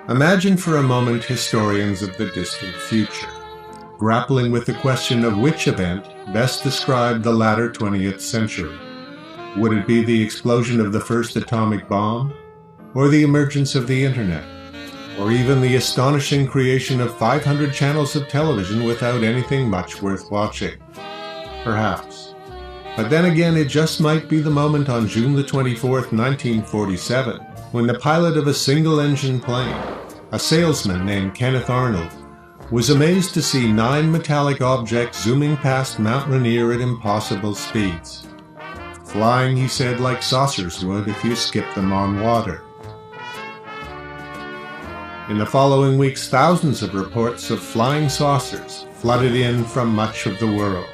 Imagine for a moment historians of the distant future, grappling with the question of which event best described the latter 20th century. Would it be the explosion of the first atomic bomb, or the emergence of the Internet, or even the astonishing creation of 500 channels of television without anything much worth watching? Perhaps. But then again, it just might be the moment on June the 24th, 1947, when the pilot of a single-engine plane, a salesman named Kenneth Arnold, was amazed to see 9 metallic objects zooming past Mount Rainier at impossible speeds. Flying, he said, like saucers would if you skipped them on water. In the following weeks, thousands of reports of flying saucers flooded in from much of the world.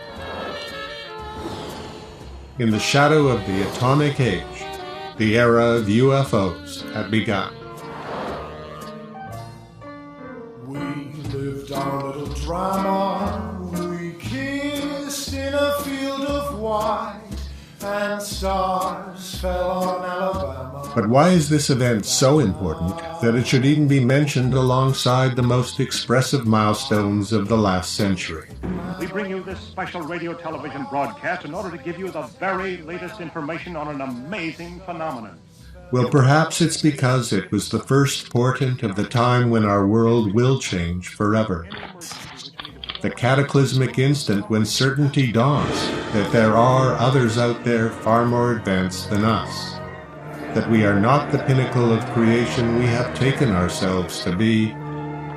In the shadow of the atomic age, the era of UFOs had begun. We lived our little drama, we kissed in a field of white, and stars fell on Alabama. But why is this event so important that it should even be mentioned alongside the most expressive milestones of the last century? We bring you this special radio-television broadcast in order to give you the very latest information on an amazing phenomenon. Well, perhaps it's because it was the first portent of the time when our world will change forever. The cataclysmic instant when certainty dawns that there are others out there far more advanced than us, that we are not the pinnacle of creation we have taken ourselves to be,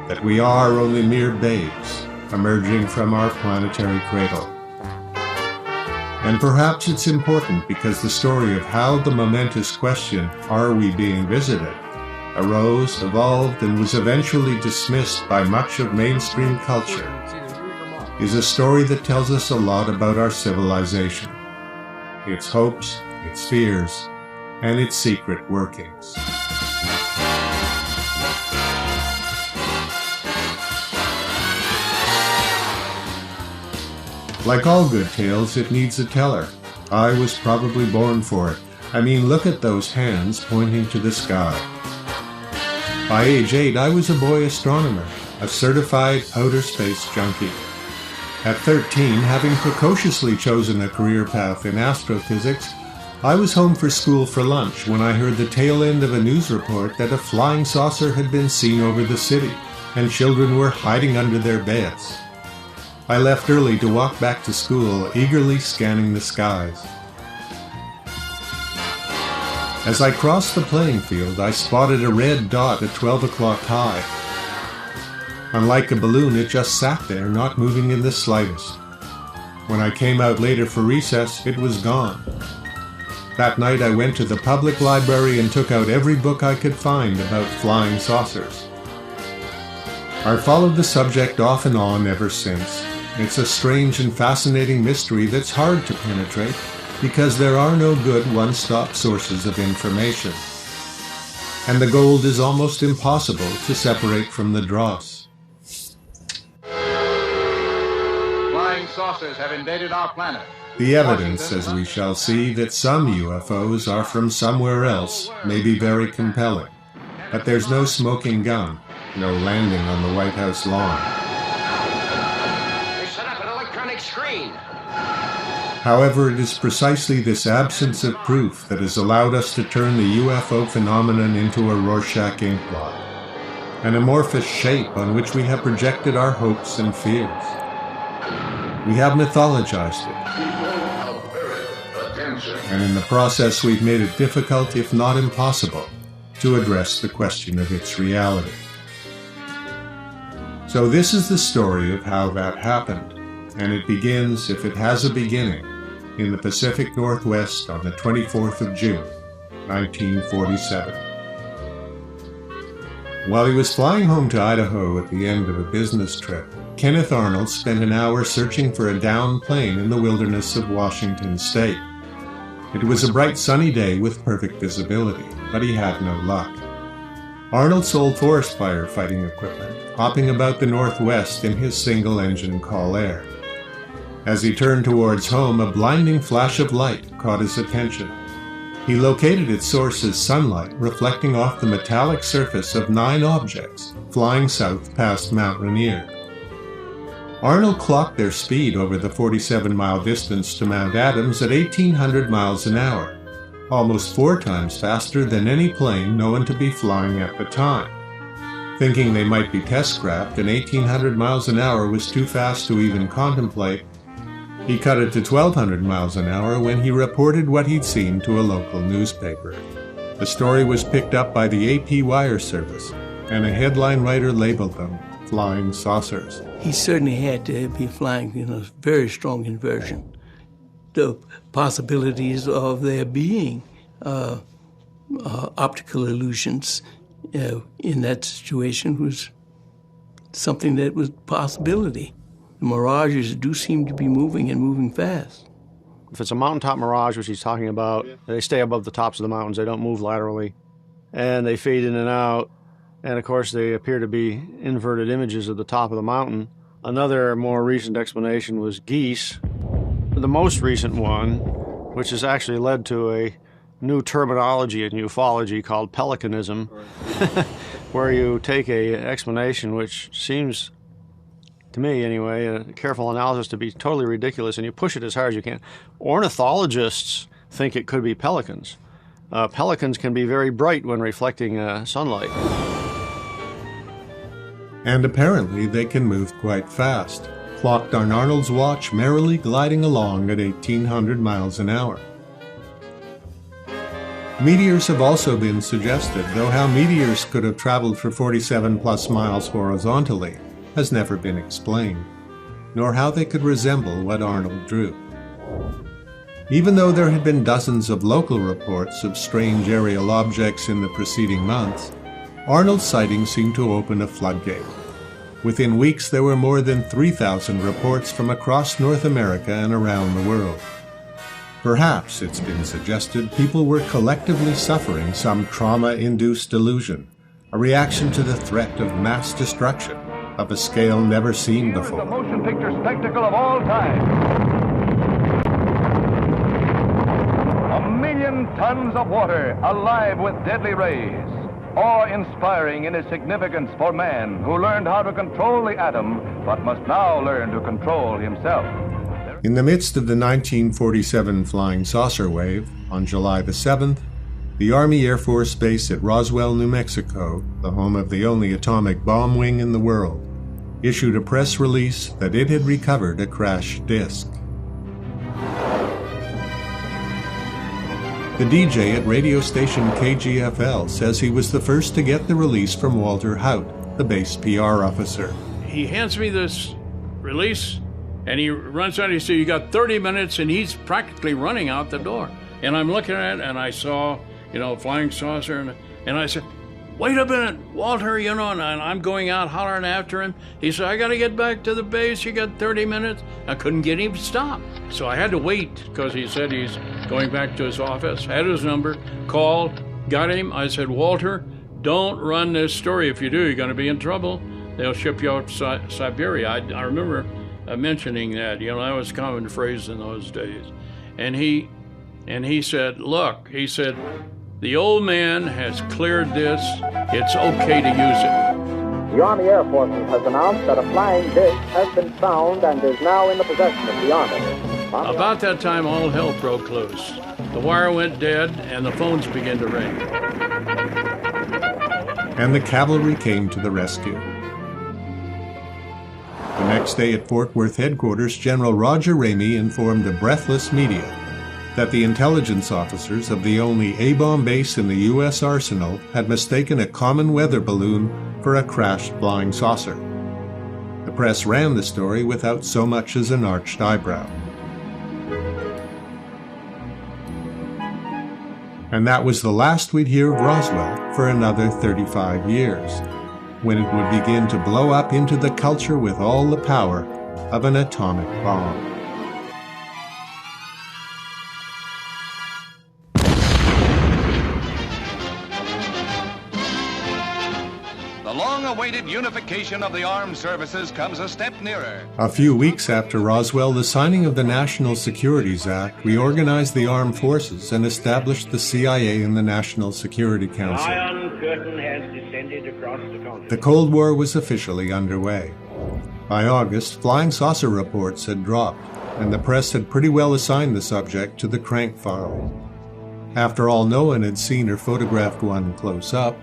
that we are only mere babes emerging from our planetary cradle. And perhaps it's important because the story of how the momentous question, "Are we being visited?" arose, evolved, and was eventually dismissed by much of mainstream culture, is a story that tells us a lot about our civilization, its hopes, its fears, and its secret workings. Like all good tales, it needs a teller. I was probably born for it. I mean, look at those hands pointing to the sky. By age 8, I was a boy astronomer, a certified outer space junkie. At 13, having precociously chosen a career path in astrophysics, I was home for school for lunch when I heard the tail end of a news report that a flying saucer had been seen over the city, and children were hiding under their beds. I left early to walk back to school, eagerly scanning the skies. As I crossed the playing field, I spotted a red dot at 12 o'clock high. Unlike a balloon, it just sat there, not moving in the slightest. When I came out later for recess, it was gone. That night I went to the public library and took out every book I could find about flying saucers. I've followed the subject off and on ever since. It's a strange and fascinating mystery that's hard to penetrate because there are no good one-stop sources of information. And the gold is almost impossible to separate from the dross. Flying saucers have invaded our planet. The evidence, as we shall see, that some UFOs are from somewhere else may be very compelling. But there's no smoking gun, no landing on the White House lawn. They set up an electronic screen. However, it is precisely this absence of proof that has allowed us to turn the UFO phenomenon into a Rorschach inkblot, an amorphous shape on which we have projected our hopes and fears. We have mythologized it. And in the process, we've made it difficult, if not impossible, to address the question of its reality. So this is the story of how that happened, and it begins, if it has a beginning, in the Pacific Northwest on the 24th of June, 1947. While he was flying home to Idaho at the end of a business trip, Kenneth Arnold spent an hour searching for a downed plane in the wilderness of Washington State. It was a bright sunny day with perfect visibility, but he had no luck. Arnold sold forest firefighting equipment, hopping about the Northwest in his single-engine Call Air. As he turned towards home, a blinding flash of light caught his attention. He located its source as sunlight reflecting off the metallic surface of 9 objects flying south past Mount Rainier. Arnold clocked their speed over the 47-mile distance to Mount Adams at 1,800 miles an hour, almost 4 times faster than any plane known to be flying at the time. Thinking they might be test craft and 1,800 miles an hour was too fast to even contemplate, he cut it to 1,200 miles an hour when he reported what he'd seen to a local newspaper. The story was picked up by the AP wire service, and a headline writer labeled them flying saucers. He certainly had to be flying in a very strong inversion. The possibilities of there being optical illusions in that situation was something that was a possibility. The mirages do seem to be moving and moving fast. If it's a mountaintop mirage, which he's talking about, they stay above the tops of the mountains. They don't move laterally. And they fade in and out. And, of course, they appear to be inverted images of the top of the mountain. Another more recent explanation was geese. The most recent one, which has actually led to a new terminology in ufology called pelicanism, where you take an explanation which seems, to me anyway, a careful analysis to be totally ridiculous, and you push it as hard as you can. Ornithologists think it could be pelicans. Pelicans can be very bright when reflecting sunlight. And apparently they can move quite fast, clocked on Arnold's watch merrily gliding along at 1,800 miles an hour. Meteors have also been suggested, though how meteors could have traveled for 47-plus miles horizontally has never been explained, nor how they could resemble what Arnold drew. Even though there had been dozens of local reports of strange aerial objects in the preceding months, Arnold's sightings seemed to open a floodgate. Within weeks, there were more than 3,000 reports from across North America and around the world. Perhaps, it's been suggested, people were collectively suffering some trauma-induced delusion, a reaction to the threat of mass destruction of a scale never seen before. The motion picture spectacle of all time. 1,000,000 tons of water alive with deadly rays. Awe-inspiring in its significance for man who learned how to control the atom, but must now learn to control himself. In the midst of the 1947 flying saucer wave, on July the 7th, the Army Air Force Base at Roswell, New Mexico, the home of the only atomic bomb wing in the world, issued a press release that it had recovered a crashed disk. The DJ at radio station KGFL says he was the first to get the release from Walter Hout, the base PR officer. He hands me this release, and he runs out, he says, "You got 30 minutes," and he's practically running out the door. And I'm looking at it, and I saw, flying saucer, and I said, "Wait a minute, Walter," and I'm going out hollering after him. He said, "I got to get back to the base, you got 30 minutes. I couldn't get him to stop. So I had to wait, because he said he's going back to his office, had his number, called, got him. I said, "Walter, don't run this story. If you do, you're going to be in trouble. They'll ship you out to Siberia." I remember mentioning that, that was a common phrase in those days. And he said, "Look," he said, "the old man has cleared this. It's okay to use it." The Army Air Forces has announced that a flying disc has been found and is now in the possession of the Army. About that time, all hell broke loose. The wire went dead, and the phones began to ring. And the cavalry came to the rescue. The next day at Fort Worth headquarters, General Roger Ramey informed the breathless media that the intelligence officers of the only A-bomb base in the U.S. arsenal had mistaken a common weather balloon for a crashed flying saucer. The press ran the story without so much as an arched eyebrow. And that was the last we'd hear of Roswell for another 35 years, when it would begin to blow up into the culture with all the power of an atomic bomb. the long-awaited unification of the armed services comes a step nearer. A few weeks after Roswell, the signing of the National Securities Act reorganized the armed forces and established the CIA and the National Security Council. The Iron Curtain has descended across the continent. The Cold War was officially underway. By August, flying saucer reports had dropped, and the press had pretty well assigned the subject to the crank pharo. After all, no one had seen or photographed one close up,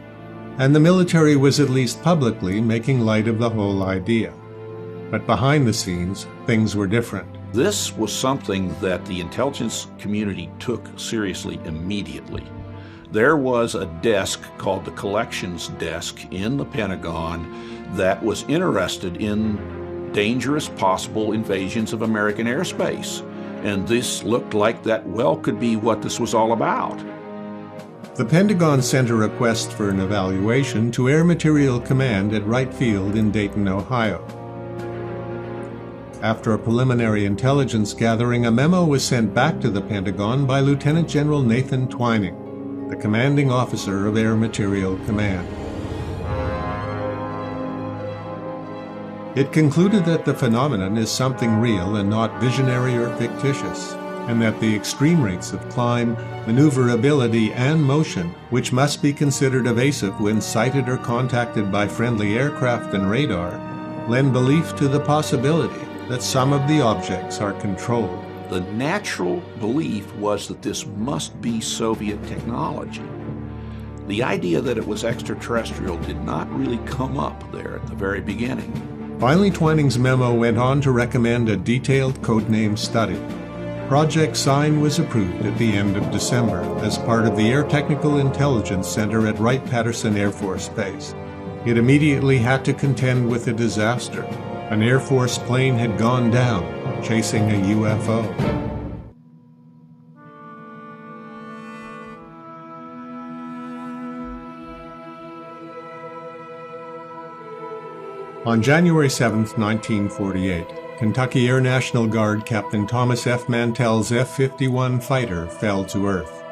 and the military was at least publicly making light of the whole idea. But behind the scenes, things were different. This was something that the intelligence community took seriously immediately. There was a desk called the Collections Desk in the Pentagon that was interested in dangerous possible invasions of American airspace. And this looked like that well could be what this was all about. The Pentagon sent a request for an evaluation to Air Materiel Command at Wright Field in Dayton, Ohio. After a preliminary intelligence gathering, a memo was sent back to the Pentagon by Lieutenant General Nathan Twining, the commanding officer of Air Materiel Command. It concluded that the phenomenon is something real and not visionary or fictitious, and that the extreme rates of climb, maneuverability, and motion, which must be considered evasive when sighted or contacted by friendly aircraft and radar, lend belief to the possibility that some of the objects are controlled. The natural belief was that this must be Soviet technology. The idea that it was extraterrestrial did not really come up there at the very beginning. Finally, Twining's memo went on to recommend a detailed codename study. Project Sign was approved at the end of December as part of the Air Technical Intelligence Center at Wright-Patterson Air Force Base. It immediately had to contend with a disaster. An Air Force plane had gone down, chasing a UFO. On January 7, 1948, Kentucky Air National Guard Captain Thomas F. Mantell's F-51 fighter fell to Earth.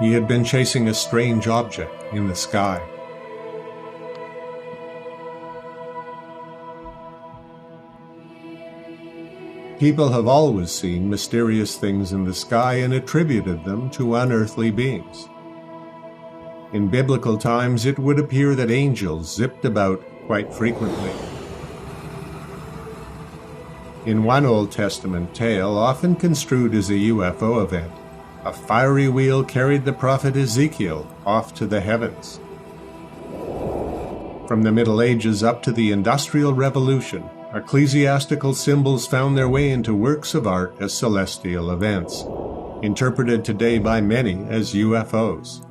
He had been chasing a strange object in the sky. People have always seen mysterious things in the sky and attributed them to unearthly beings. In biblical times, it would appear that angels zipped about quite frequently. In one Old Testament tale, often construed as a UFO event, a fiery wheel carried the prophet Ezekiel off to the heavens. From the Middle Ages up to the Industrial Revolution, ecclesiastical symbols found their way into works of art as celestial events, interpreted today by many as U.F.O.s.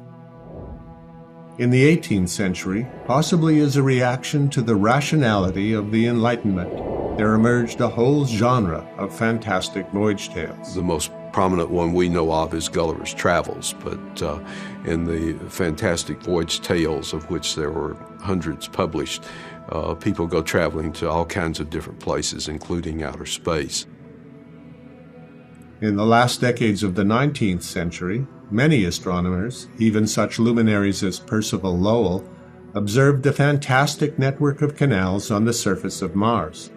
In the 18th century, possibly as a reaction to the rationality of the Enlightenment, there emerged a whole genre of fantastic voyage tales. The most prominent one we know of is Gulliver's Travels, but in the fantastic voyage tales, of which there were hundreds published, people go traveling to all kinds of different places, including outer space. In the last decades of the 19th century, many astronomers, even such luminaries as Percival Lowell, observed a fantastic network of canals on the surface of Mars.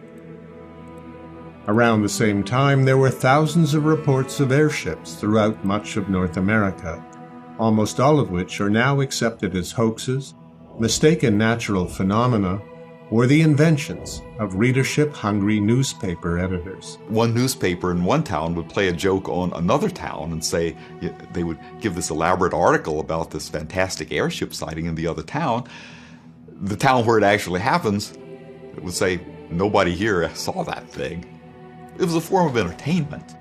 Around the same time, there were thousands of reports of airships throughout much of North America, almost all of which are now accepted as hoaxes, mistaken natural phenomena, or the inventions of readership-hungry newspaper editors. One newspaper in one town would play a joke on another town and say, they would give this elaborate article about this fantastic airship sighting in the other town. The town where it actually happens, it would say, nobody here saw that thing. It was a form of entertainment.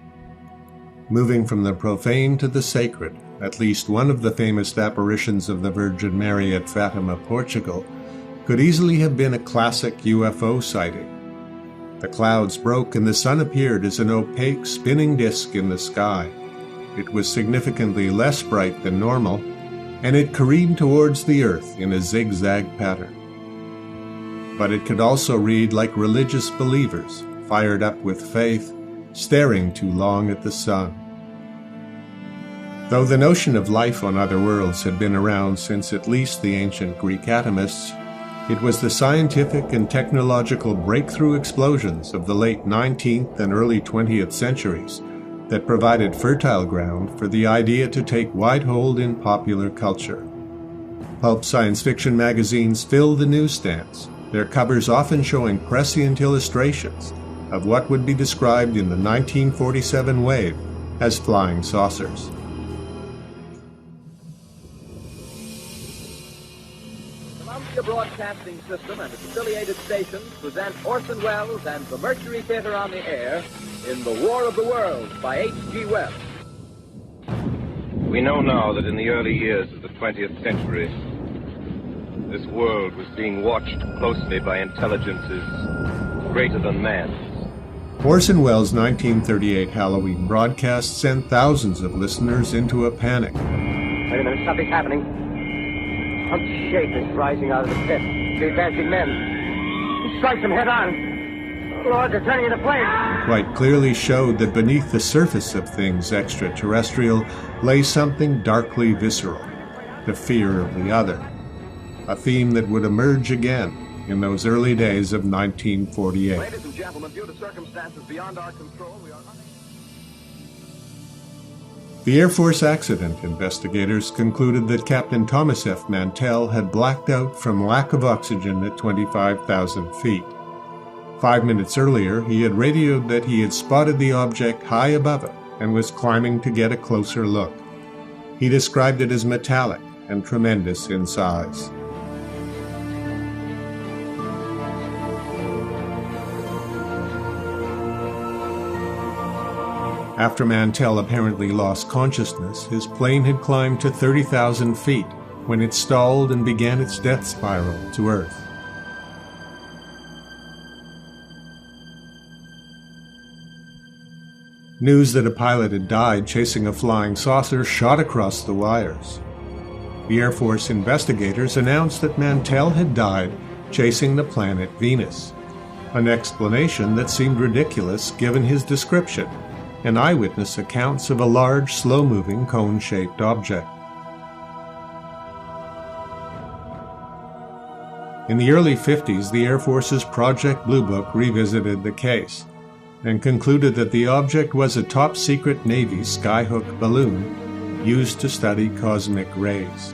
Moving from the profane to the sacred, at least one of the famous apparitions of the Virgin Mary at Fatima, Portugal, could easily have been a classic UFO sighting. The clouds broke and the sun appeared as an opaque, spinning disk in the sky. It was significantly less bright than normal, and it careened towards the earth in a zigzag pattern. But it could also read like religious believers, fired up with faith, staring too long at the sun. Though the notion of life on other worlds had been around since at least the ancient Greek atomists, It was the scientific and technological breakthrough explosions of the late 19th and early 20th centuries that provided fertile ground for the idea to take wide hold in popular culture. Pulp science fiction magazines filled the newsstands, their covers often showing prescient illustrations of what would be described in the 1947 wave as flying saucers. Columbia Broadcasting System and its affiliated stations present Orson Welles and the Mercury Theater on the Air in The War of the Worlds by H.G. Wells. We know now that in the early years of the 20th century, this world was being watched closely by intelligences greater than man's. Orson Welles' 1938 Halloween broadcast sent thousands of listeners into a panic. Wait a minute, something's happening. Some shape is rising out of the pit. The advancing men. He strikes them head on. Lord, they're turning into flames. Quite clearly showed that beneath the surface of things extraterrestrial lay something darkly visceral, the fear of the other, a theme that would emerge again in those early days of 1948. Ladies and gentlemen, due to circumstances beyond our control, we are The Air Force accident investigators concluded that Captain Thomas F. Mantell had blacked out from lack of oxygen at 25,000 feet. 5 minutes earlier, he had radioed that he had spotted the object high above him and was climbing to get a closer look. He described it as metallic and tremendous in size. After Mantell apparently lost consciousness, his plane had climbed to 30,000 feet when it stalled and began its death spiral to Earth. News that a pilot had died chasing a flying saucer shot across the wires. The Air Force investigators announced that Mantell had died chasing the planet Venus, an explanation that seemed ridiculous given his description and eyewitness accounts of a large, slow-moving, cone-shaped object. In the early 50s, the Air Force's Project Blue Book revisited the case and concluded that the object was a top-secret Navy skyhook balloon used to study cosmic rays.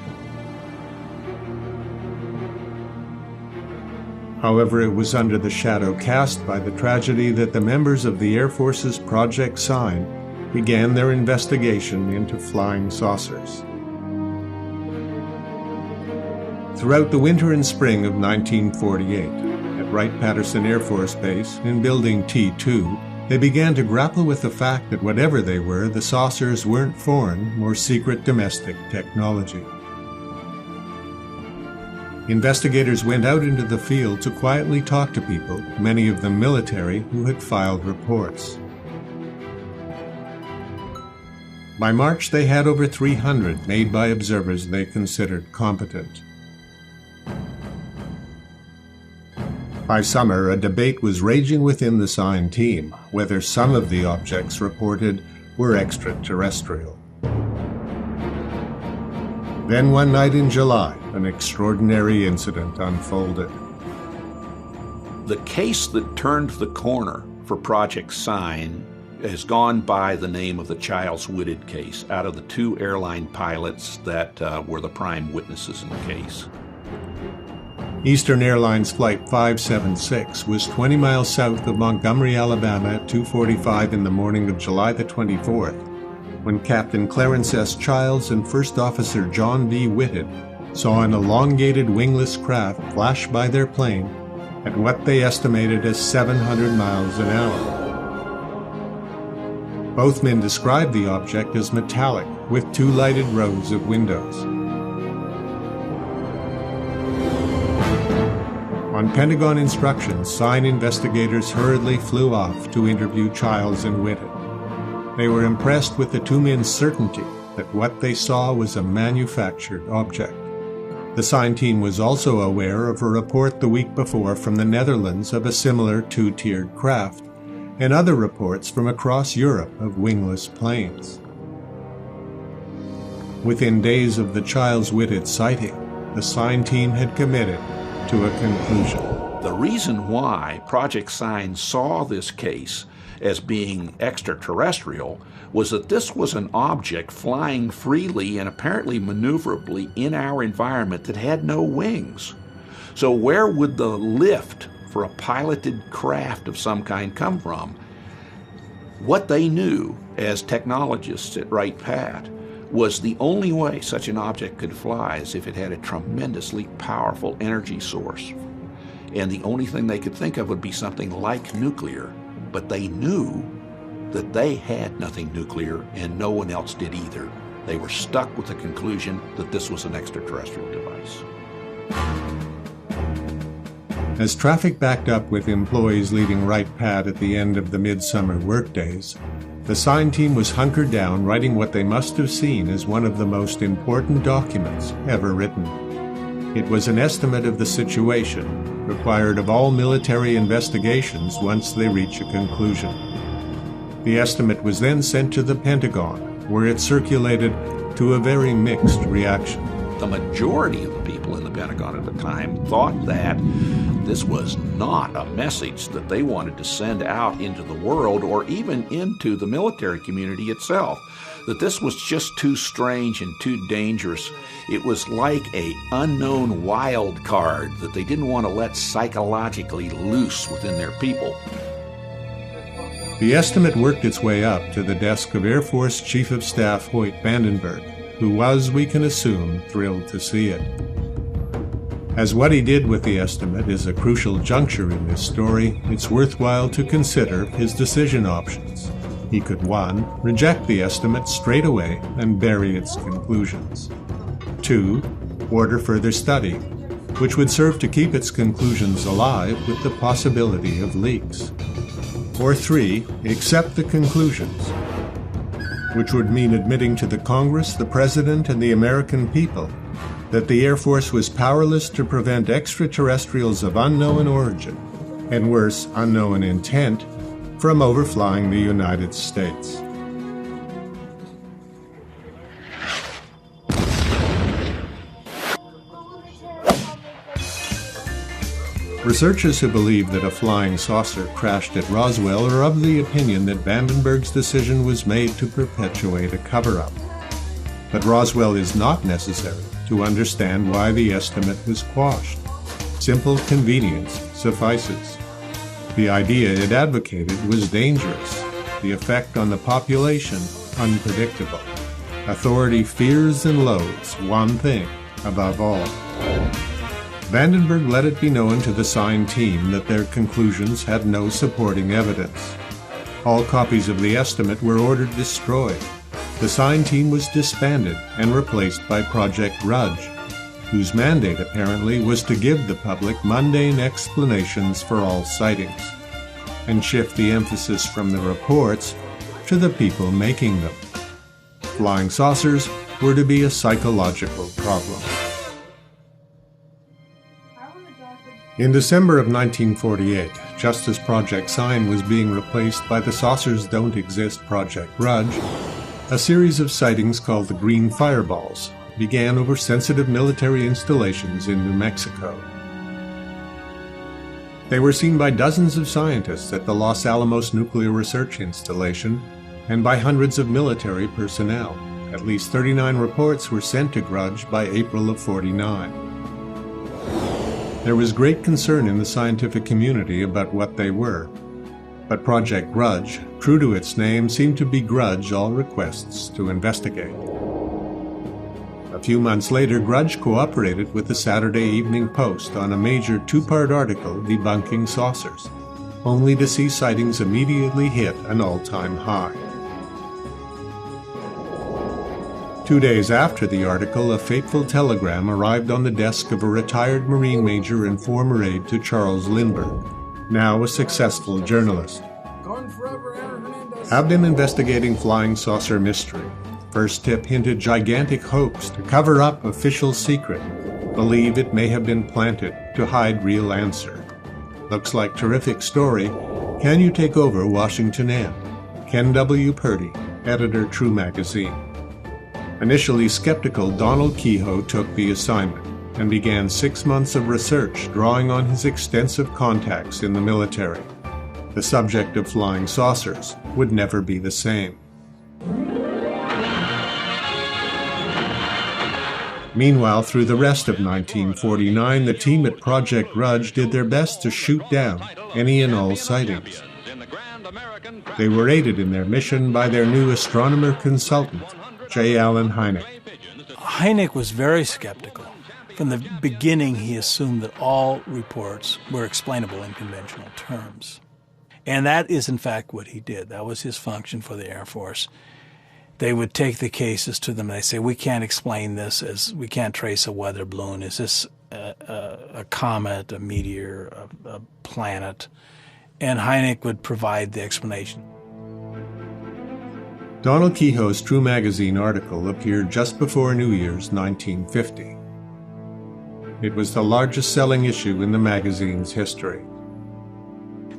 However, it was under the shadow cast by the tragedy that the members of the Air Force's Project Sign began their investigation into flying saucers. Throughout the winter and spring of 1948, at Wright-Patterson Air Force Base in Building T-2, they began to grapple with the fact that whatever they were, the saucers weren't foreign or secret domestic technology. Investigators went out into the field to quietly talk to people, many of them military, who had filed reports. By March, they had over 300 made by observers they considered competent. By summer, a debate was raging within the SIGN team whether some of the objects reported were extraterrestrial. Then one night in July, an extraordinary incident unfolded. The case that turned the corner for Project Sign has gone by the name of the Childs Whitted case, out of the two airline pilots that were the prime witnesses in the case. Eastern Airlines Flight 576 was 20 miles south of Montgomery, Alabama at 2:45 in the morning of July the 24th, when Captain Clarence S. Childs and First Officer John V. Whitted saw an elongated wingless craft flash by their plane at what they estimated as 700 miles an hour. Both men described the object as metallic, with two lighted rows of windows. On Pentagon instructions, SIGN investigators hurriedly flew off to interview Childs and Whitted. They were impressed with the two men's certainty that what they saw was a manufactured object. The SIGN team was also aware of a report the week before from the Netherlands of a similar two-tiered craft, and other reports from across Europe of wingless planes. Within days of the Childs-Whitted sighting, the SIGN team had committed to a conclusion. The reason why Project Sign saw this case as being extraterrestrial was that this was an object flying freely and apparently maneuverably in our environment that had no wings. So where would the lift for a piloted craft of some kind come from? What they knew as technologists at Wright Pat was the only way such an object could fly is if it had a tremendously powerful energy source. And the only thing they could think of would be something like nuclear. But they knew that they had nothing nuclear and no one else did either. They were stuck with the conclusion that this was an extraterrestrial device. As traffic backed up with employees leaving Wright Pat at the end of the midsummer workdays, the sign team was hunkered down writing what they must have seen as one of the most important documents ever written. It was an estimate of the situation, required of all military investigations once they reach a conclusion. The estimate was then sent to the Pentagon, where it circulated to a very mixed reaction. The majority of the people in the Pentagon at the time thought that this was not a message that they wanted to send out into the world or even into the military community itself, that this was just too strange and too dangerous. It was like an unknown wild card that they didn't want to let psychologically loose within their people. The estimate worked its way up to the desk of Air Force Chief of Staff Hoyt Vandenberg, who was, we can assume, thrilled to see it. As what he did with the estimate is a crucial juncture in this story, it's worthwhile to consider his decision options. He could, 1, reject the estimate straight away and bury its conclusions. 2, order further study, which would serve to keep its conclusions alive with the possibility of leaks. Or 3, accept the conclusions, which would mean admitting to the Congress, the President, and the American people that the Air Force was powerless to prevent extraterrestrials of unknown origin, and worse, unknown intent, from overflying the United States. Researchers who believe that a flying saucer crashed at Roswell are of the opinion that Vandenberg's decision was made to perpetuate a cover-up. But Roswell is not necessary to understand why the estimate was quashed. Simple convenience suffices. The idea it advocated was dangerous, the effect on the population unpredictable. Authority fears and loathes one thing above all. Vandenberg let it be known to the sign team that their conclusions had no supporting evidence. All copies of the estimate were ordered destroyed. The sign team was disbanded and replaced by Project Grudge, whose mandate apparently was to give the public mundane explanations for all sightings, and shift the emphasis from the reports to the people making them. Flying saucers were to be a psychological problem. In December of 1948, just as Project Sign was being replaced by the Saucers Don't Exist Project Grudge, a series of sightings called the Green Fireballs began over sensitive military installations in New Mexico. They were seen by dozens of scientists at the Los Alamos Nuclear Research Installation and by hundreds of military personnel. At least 39 reports were sent to Grudge by April of '49. There was great concern in the scientific community about what they were, but Project Grudge, true to its name, seemed to begrudge all requests to investigate. A few months later, Grudge cooperated with the Saturday Evening Post on a major two-part article debunking saucers, only to see sightings immediately hit an all-time high. 2 days after the article, a fateful telegram arrived on the desk of a retired Marine major and former aide to Charles Lindbergh, now a successful journalist. Have been investigating flying saucer mystery. First tip hinted gigantic hoax to cover up official secret. Believe it may have been planted to hide real answer. Looks like terrific story. Can you take over Washington End? Ken W. Purdy, editor, True Magazine. Initially skeptical, Donald Kehoe took the assignment. and began 6 months of research drawing on his extensive contacts in the military. The subject of flying saucers would never be the same. Meanwhile, through the rest of 1949, the team at Project Grudge did their best to shoot down any and all sightings. They were aided in their mission by their new astronomer consultant, J. Allen Heineck. Heineck was very skeptical. From the beginning, he assumed that all reports were explainable in conventional terms. And that is, in fact, what he did. That was his function for the Air Force. They would take the cases to them and they say, we can't explain this, as we can't trace a weather balloon. Is this a comet, a meteor, a planet? And Heineck would provide the explanation. Donald Kehoe's True Magazine article appeared just before New Year's 1950. It was the largest-selling issue in the magazine's history.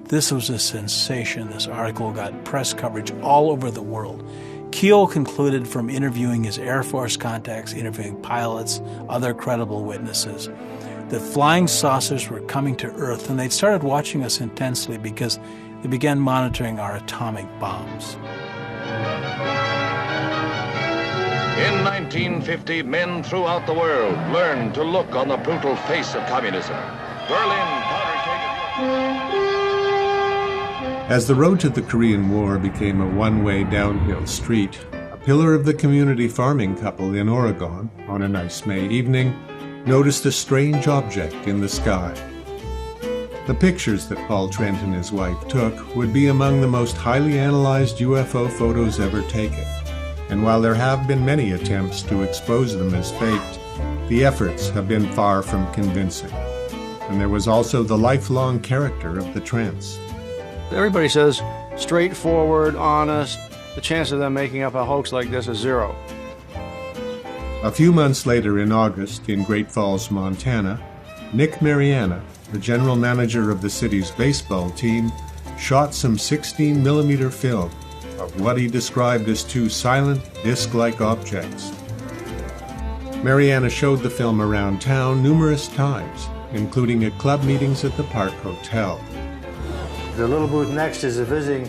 This was a sensation. This article got press coverage all over the world. Kehoe concluded from interviewing his Air Force contacts, interviewing pilots, other credible witnesses, that flying saucers were coming to Earth, and they'd started watching us intensely because they began monitoring our atomic bombs. In 1950, men throughout the world learned to look on the brutal face of communism. Berlin powder-keg. As the road to the Korean War became a one-way downhill street, a pillar of the community farming couple in Oregon, on a nice May evening, noticed a strange object in the sky. The pictures that Paul Trent and his wife took would be among the most highly analyzed UFO photos ever taken. And while there have been many attempts to expose them as faked, the efforts have been far from convincing. And there was also the lifelong character of the Trents. Everybody says straightforward, honest. The chance of them making up a hoax like this is zero. A few months later in August, in Great Falls, Montana, Nick Mariana, the general manager of the city's baseball team, shot some 16mm film of what he described as two silent, disc-like objects. Mariana showed the film around town numerous times, including at club meetings at the Park Hotel. The little booth next is a visiting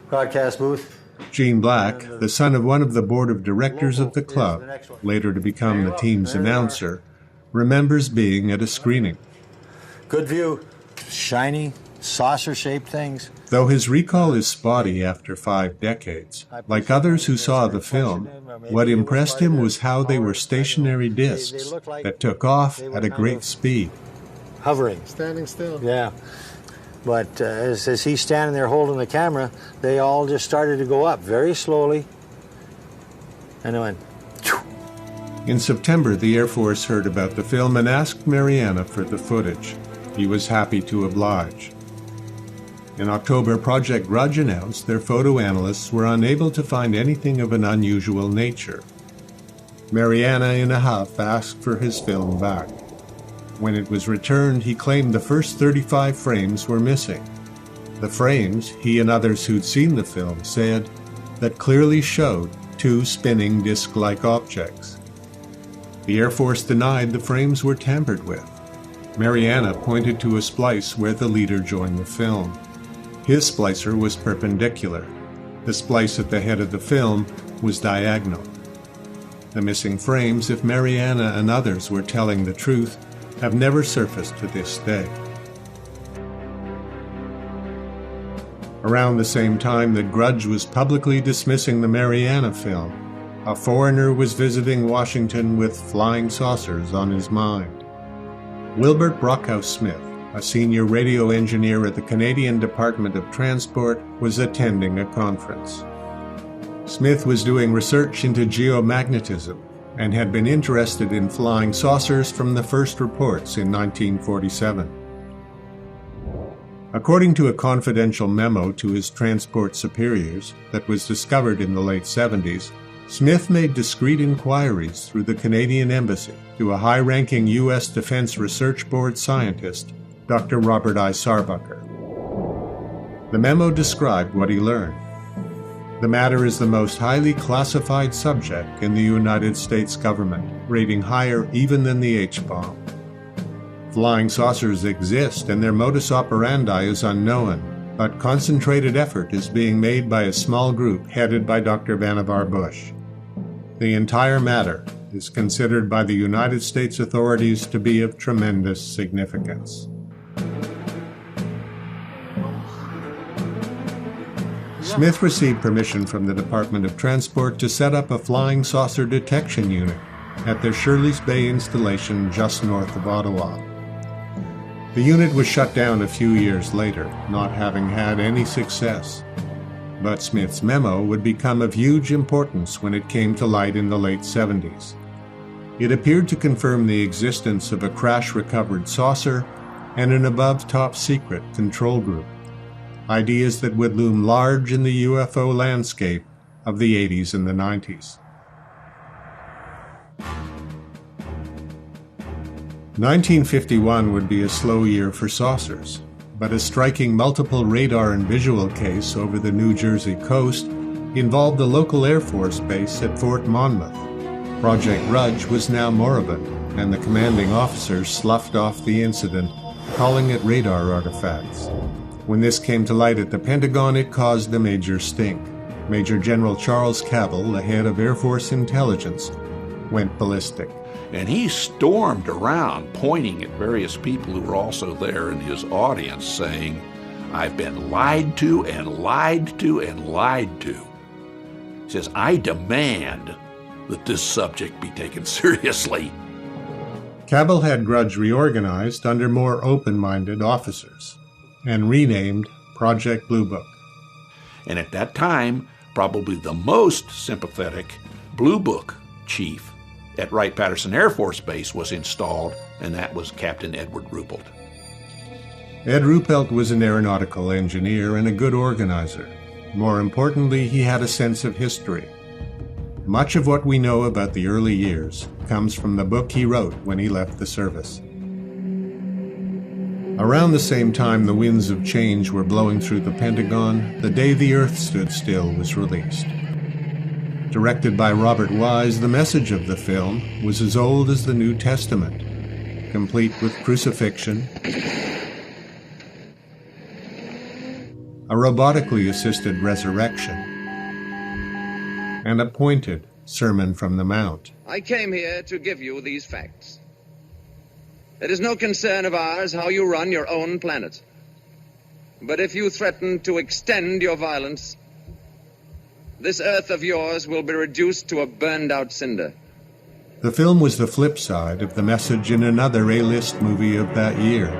broadcast booth. Gene Black, the son of one of the board of directors of the club, later to become the team's announcer, remembers being at a screening. Good view, shiny, saucer-shaped things. Though his recall is spotty after 5 decades, like others who saw the film, what impressed him was how they were stationary discs that took off at a great speed. Hovering. Standing still. Yeah. But as he's standing there holding the camera, they all just started to go up very slowly. And it went... In September, the Air Force heard about the film and asked Mariana for the footage. He was happy to oblige. In October, Project Grudge announced their photo analysts were unable to find anything of an unusual nature. Mariana, in a huff, asked for his film back. When it was returned, he claimed the first 35 frames were missing. The frames, he and others who'd seen the film said, that clearly showed two spinning disc-like objects. The Air Force denied the frames were tampered with. Mariana pointed to a splice where the leader joined the film. His splicer was perpendicular. The splice at the head of the film was diagonal. The missing frames, if Mariana and others were telling the truth, have never surfaced to this day. Around the same time that Grudge was publicly dismissing the Mariana film, a foreigner was visiting Washington with flying saucers on his mind. Wilbert Brockhouse-Smith, a senior radio engineer at the Canadian Department of Transport, was attending a conference. Smith was doing research into geomagnetism and had been interested in flying saucers from the first reports in 1947. According to a confidential memo to his transport superiors that was discovered in the late 70s, Smith made discreet inquiries through the Canadian Embassy to a high-ranking U.S. Defense Research Board scientist, Dr. Robert I. Sarbucker. The memo described what he learned. The matter is the most highly classified subject in the United States government, rating higher even than the H-bomb. Flying saucers exist and their modus operandi is unknown, but concentrated effort is being made by a small group headed by Dr. Vannevar Bush. The entire matter is considered by the United States authorities to be of tremendous significance. Smith received permission from the Department of Transport to set up a flying saucer detection unit at their Shirley's Bay installation just north of Ottawa. The unit was shut down a few years later, not having had any success. But Smith's memo would become of huge importance when it came to light in the late 70s. It appeared to confirm the existence of a crash-recovered saucer and an above-top secret control group, ideas that would loom large in the UFO landscape of the 80s and the 90s. 1951 would be a slow year for saucers, but a striking multiple radar and visual case over the New Jersey coast involved the local Air Force base at Fort Monmouth. Project Grudge was now moribund, and the commanding officers sloughed off the incident, calling it radar artifacts. When this came to light at the Pentagon, it caused a major stink. Major General Charles Cabell, the head of Air Force Intelligence, went ballistic. And he stormed around, pointing at various people who were also there in his audience, saying, "I've been lied to and lied to and lied to." He says, "I demand that this subject be taken seriously." Cabell had Grudge reorganized under more open-minded officers and renamed Project Blue Book. And at that time, probably the most sympathetic Blue Book chief at Wright-Patterson Air Force Base was installed, and that was Captain Edward Ruppelt. Ed Ruppelt was an aeronautical engineer and a good organizer. More importantly, he had a sense of history. Much of what we know about the early years comes from the book he wrote when he left the service. Around the same time the winds of change were blowing through the Pentagon, The Day the Earth Stood Still was released. Directed by Robert Wise, the message of the film was as old as the New Testament, complete with crucifixion, a robotically assisted resurrection, and a pointed Sermon from the Mount. I came here to give you these facts. It is no concern of ours how you run your own planet. But if you threaten to extend your violence, this Earth of yours will be reduced to a burned-out cinder. The film was the flip side of the message in another A-list movie of that year,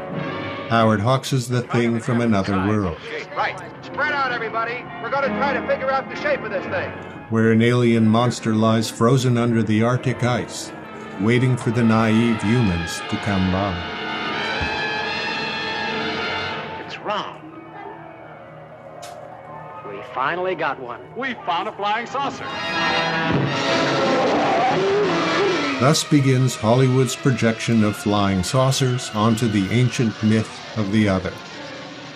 Howard Hawks' The Thing from Another World. Right. Spread out, everybody. We're going to try to figure out the shape of this thing. Where an alien monster lies frozen under the Arctic ice, waiting for the naive humans to come by. It's round. We finally got one. We found a flying saucer. Thus begins Hollywood's projection of flying saucers onto the ancient myth of the other,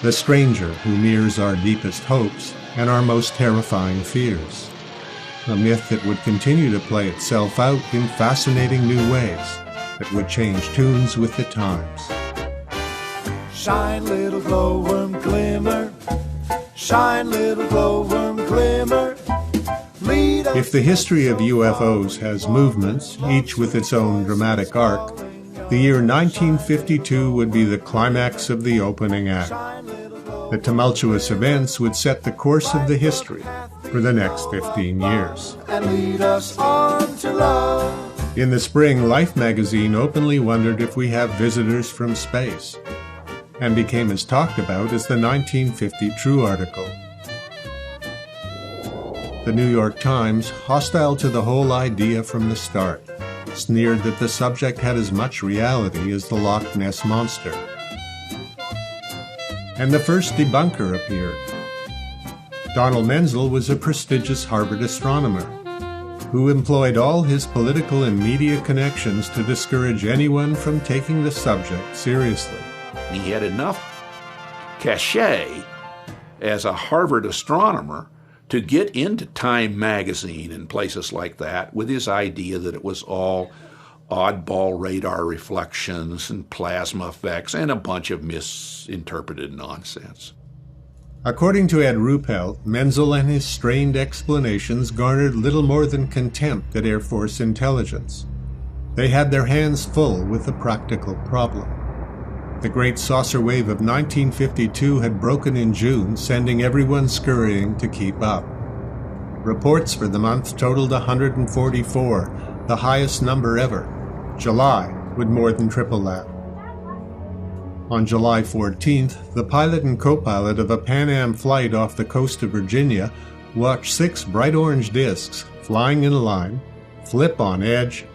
the stranger who mirrors our deepest hopes and our most terrifying fears. A myth that would continue to play itself out in fascinating new ways that would change tunes with the times. Shine, little glowworm, glimmer. Shine, little glowworm, glimmer. Lead us. If the history of UFOs has movements, each with its own dramatic arc, the year 1952 would be the climax of the opening act. The tumultuous events would set the course of the history for the next 15 years. And lead us on to love. In the spring, Life magazine openly wondered if we have visitors from space, and became as talked about as the 1950 True article. The New York Times, hostile to the whole idea from the start, sneered that the subject had as much reality as the Loch Ness Monster. And the first debunker appeared. Donald Menzel was a prestigious Harvard astronomer who employed all his political and media connections to discourage anyone from taking the subject seriously. He had enough cachet as a Harvard astronomer to get into Time magazine and places like that with his idea that it was all oddball radar reflections and plasma effects and a bunch of misinterpreted nonsense. According to Ed Ruppel, Menzel and his strained explanations garnered little more than contempt at Air Force intelligence. They had their hands full with the practical problem. The Great Saucer Wave of 1952 had broken in June, sending everyone scurrying to keep up. Reports for the month totaled 144, the highest number ever. July would more than triple that. On July 14th, the pilot and co-pilot of a Pan Am flight off the coast of Virginia watched 6 bright orange discs flying in a line, flip on edge,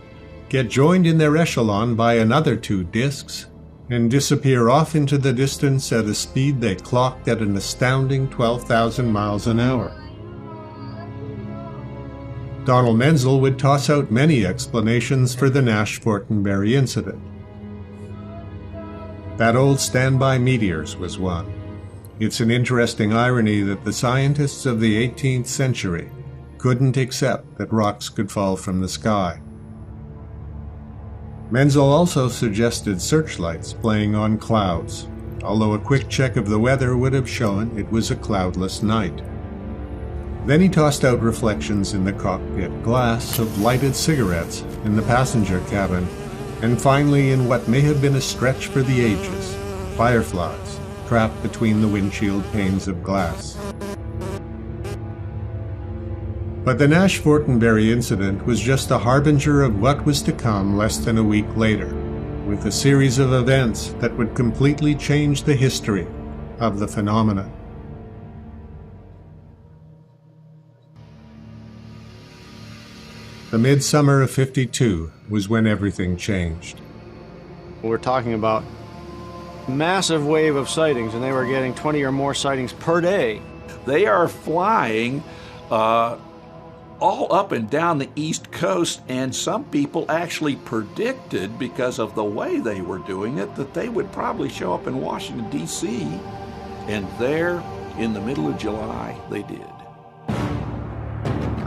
get joined in their echelon by another 2 discs, and disappear off into the distance at a speed they clocked at an astounding 12,000 miles an hour. Donald Menzel would toss out many explanations for the Nash-Fortenberry incident. That old standby meteors was one. It's an interesting irony that the scientists of the 18th century couldn't accept that rocks could fall from the sky. Menzel also suggested searchlights playing on clouds, although a quick check of the weather would have shown it was a cloudless night. Then he tossed out reflections in the cockpit glass of lighted cigarettes in the passenger cabin, and finally in what may have been a stretch for the ages, fireflies trapped between the windshield panes of glass. But the Nash-Fortenberry incident was just a harbinger of what was to come less than a week later, with a series of events that would completely change the history of the phenomenon. The midsummer of '52 was when everything changed. We're talking about massive wave of sightings, and they were getting 20 or more sightings per day. They are flying all up and down the East Coast, and some people actually predicted, because of the way they were doing it, that they would probably show up in Washington, D.C., and there, in the middle of July, they did.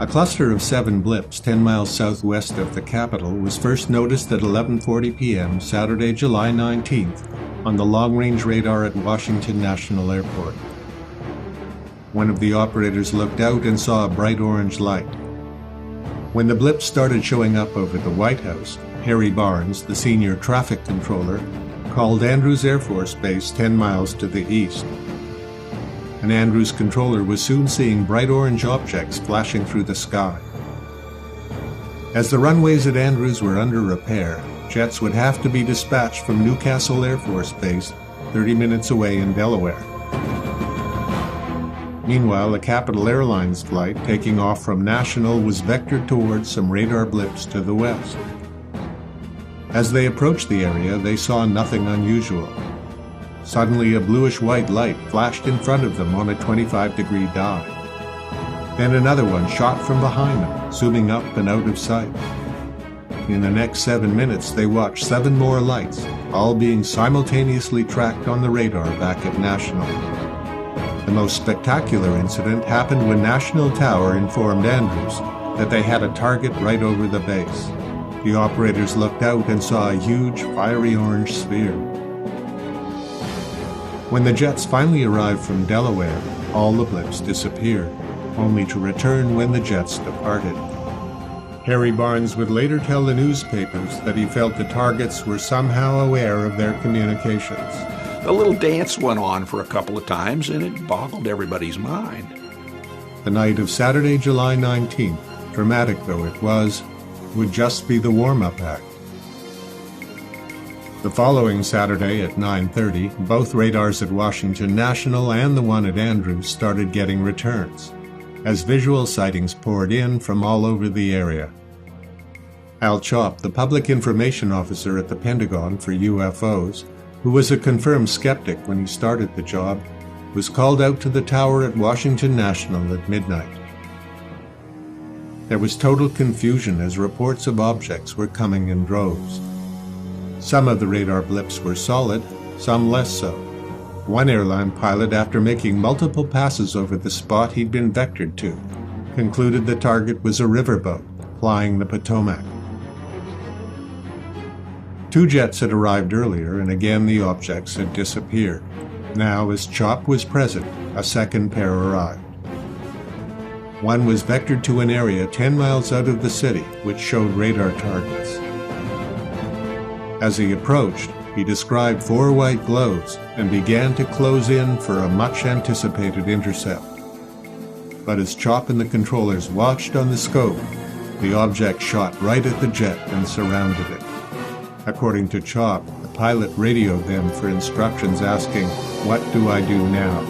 A cluster of 7 blips 10 miles southwest of the capital was first noticed at 11:40 p.m. Saturday, July 19th, on the long-range radar at Washington National Airport. One of the operators looked out and saw a bright orange light. When the blips started showing up over the White House, Harry Barnes, the senior traffic controller, called Andrews Air Force Base 10 miles to the east. An Andrews controller was soon seeing bright orange objects flashing through the sky. As the runways at Andrews were under repair, jets would have to be dispatched from Newcastle Air Force Base, 30 minutes away in Delaware. Meanwhile, a Capital Airlines flight taking off from National was vectored towards some radar blips to the west. As they approached the area, they saw nothing unusual. Suddenly, a bluish-white light flashed in front of them on a 25-degree dive. Then another one shot from behind them, zooming up and out of sight. In the next 7 minutes, they watched 7 more lights, all being simultaneously tracked on the radar back at National. The most spectacular incident happened when National Tower informed Andrews that they had a target right over the base. The operators looked out and saw a huge, fiery orange sphere. When the jets finally arrived from Delaware, all the blips disappeared, only to return when the jets departed. Harry Barnes would later tell the newspapers that he felt the targets were somehow aware of their communications. A little dance went on for a couple of times, and it boggled everybody's mind. The night of Saturday, July 19th, dramatic though it was, would just be the warm-up act. The following Saturday at 9:30, both radars at Washington National and the one at Andrews started getting returns, as visual sightings poured in from all over the area. Al Chop, the public information officer at the Pentagon for U.F.O.s, who was a confirmed skeptic when he started the job, was called out to the tower at Washington National at midnight. There was total confusion as reports of objects were coming in droves. Some of the radar blips were solid, some less so. One airline pilot, after making multiple passes over the spot he'd been vectored to, concluded the target was a riverboat plying the Potomac. 2 jets had arrived earlier, and again the objects had disappeared. Now, as CHOP was present, a second pair arrived. One was vectored to an area 10 miles out of the city, which showed radar targets. As he approached, he described 4 white glows and began to close in for a much-anticipated intercept. But as CHOP and the controllers watched on the scope, the object shot right at the jet and surrounded it. According to CHOP, the pilot radioed them for instructions asking, "What do I do now?"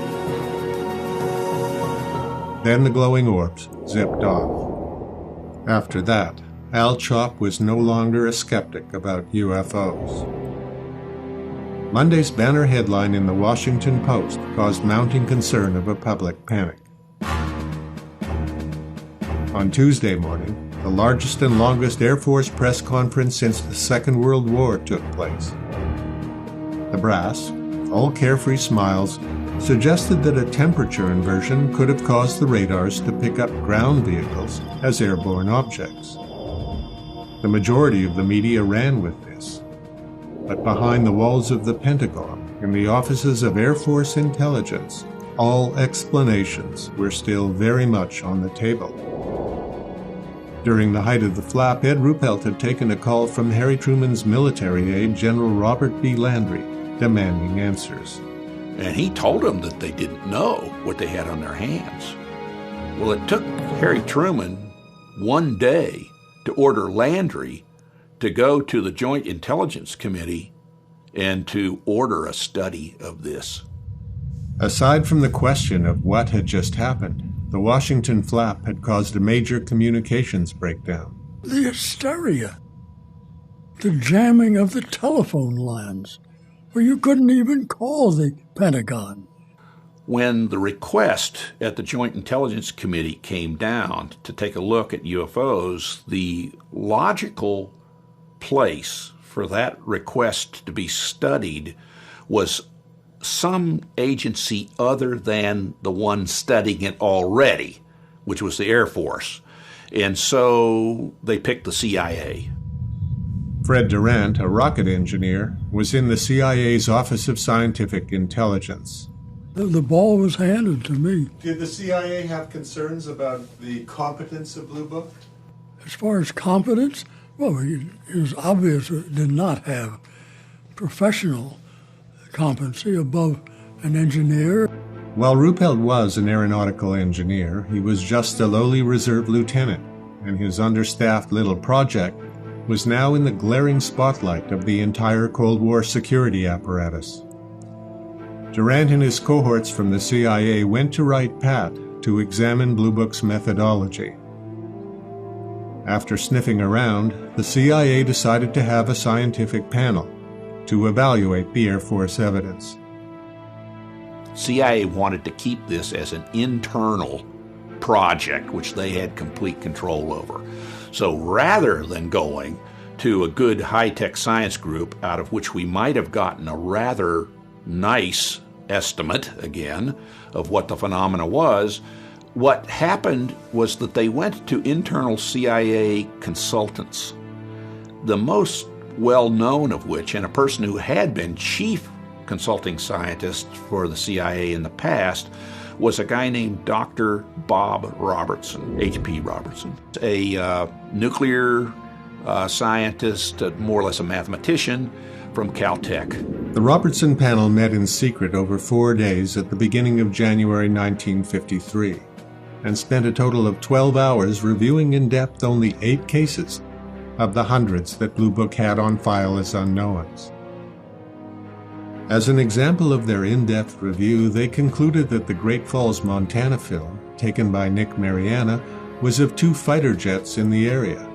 Then the glowing orbs zipped off. After that, Al CHOP was no longer a skeptic about UFOs. Monday's banner headline in the Washington Post caused mounting concern of a public panic. On Tuesday morning, the largest and longest Air Force press conference since the Second World War took place. The brass, all carefree smiles, suggested that a temperature inversion could have caused the radars to pick up ground vehicles as airborne objects. The majority of the media ran with this. But behind the walls of the Pentagon, in the offices of Air Force intelligence, all explanations were still very much on the table. During the height of the flap, Ed Ruppelt had taken a call from Harry Truman's military aide, General Robert B. Landry, demanding answers. And he told them that they didn't know what they had on their hands. Well, it took Harry Truman 1 day to order Landry to go to the Joint Intelligence Committee and to order a study of this. Aside from the question of what had just happened, the Washington flap had caused a major communications breakdown. The hysteria, the jamming of the telephone lines, where you couldn't even call the Pentagon. When the request at the Joint Intelligence Committee came down to take a look at UFOs, the logical place for that request to be studied was some agency other than the one studying it already, which was the Air Force. And so they picked the CIA. Fred Durant, a rocket engineer, was in the CIA's Office of Scientific Intelligence. The ball was handed to me. Did the CIA have concerns about the competence of Blue Book? As far as competence, well, it was obvious it did not have professional competency above an engineer. While Ruppelt was an aeronautical engineer, he was just a lowly reserve lieutenant, and his understaffed little project was now in the glaring spotlight of the entire Cold War security apparatus. Durant and his cohorts from the CIA went to Wright Pat to examine Blue Book's methodology. After sniffing around, the CIA decided to have a scientific panel to evaluate the Air Force evidence. CIA wanted to keep this as an internal project, which they had complete control over. So rather than going to a good high-tech science group out of which we might have gotten a rather nice estimate, again, of what the phenomena was, what happened was that they went to internal CIA consultants, the most well-known of which, and a person who had been chief consulting scientist for the CIA in the past, was a guy named Dr. Bob Robertson, H.P. Robertson, a nuclear scientist, more or less a mathematician from Caltech. The Robertson panel met in secret over 4 days at the beginning of January 1953 and spent a total of 12 hours reviewing in depth only 8 cases of the hundreds that Blue Book had on file as unknowns. As an example of their in-depth review, they concluded that the Great Falls, Montana film, taken by Nick Mariana, was of 2 fighter jets in the area.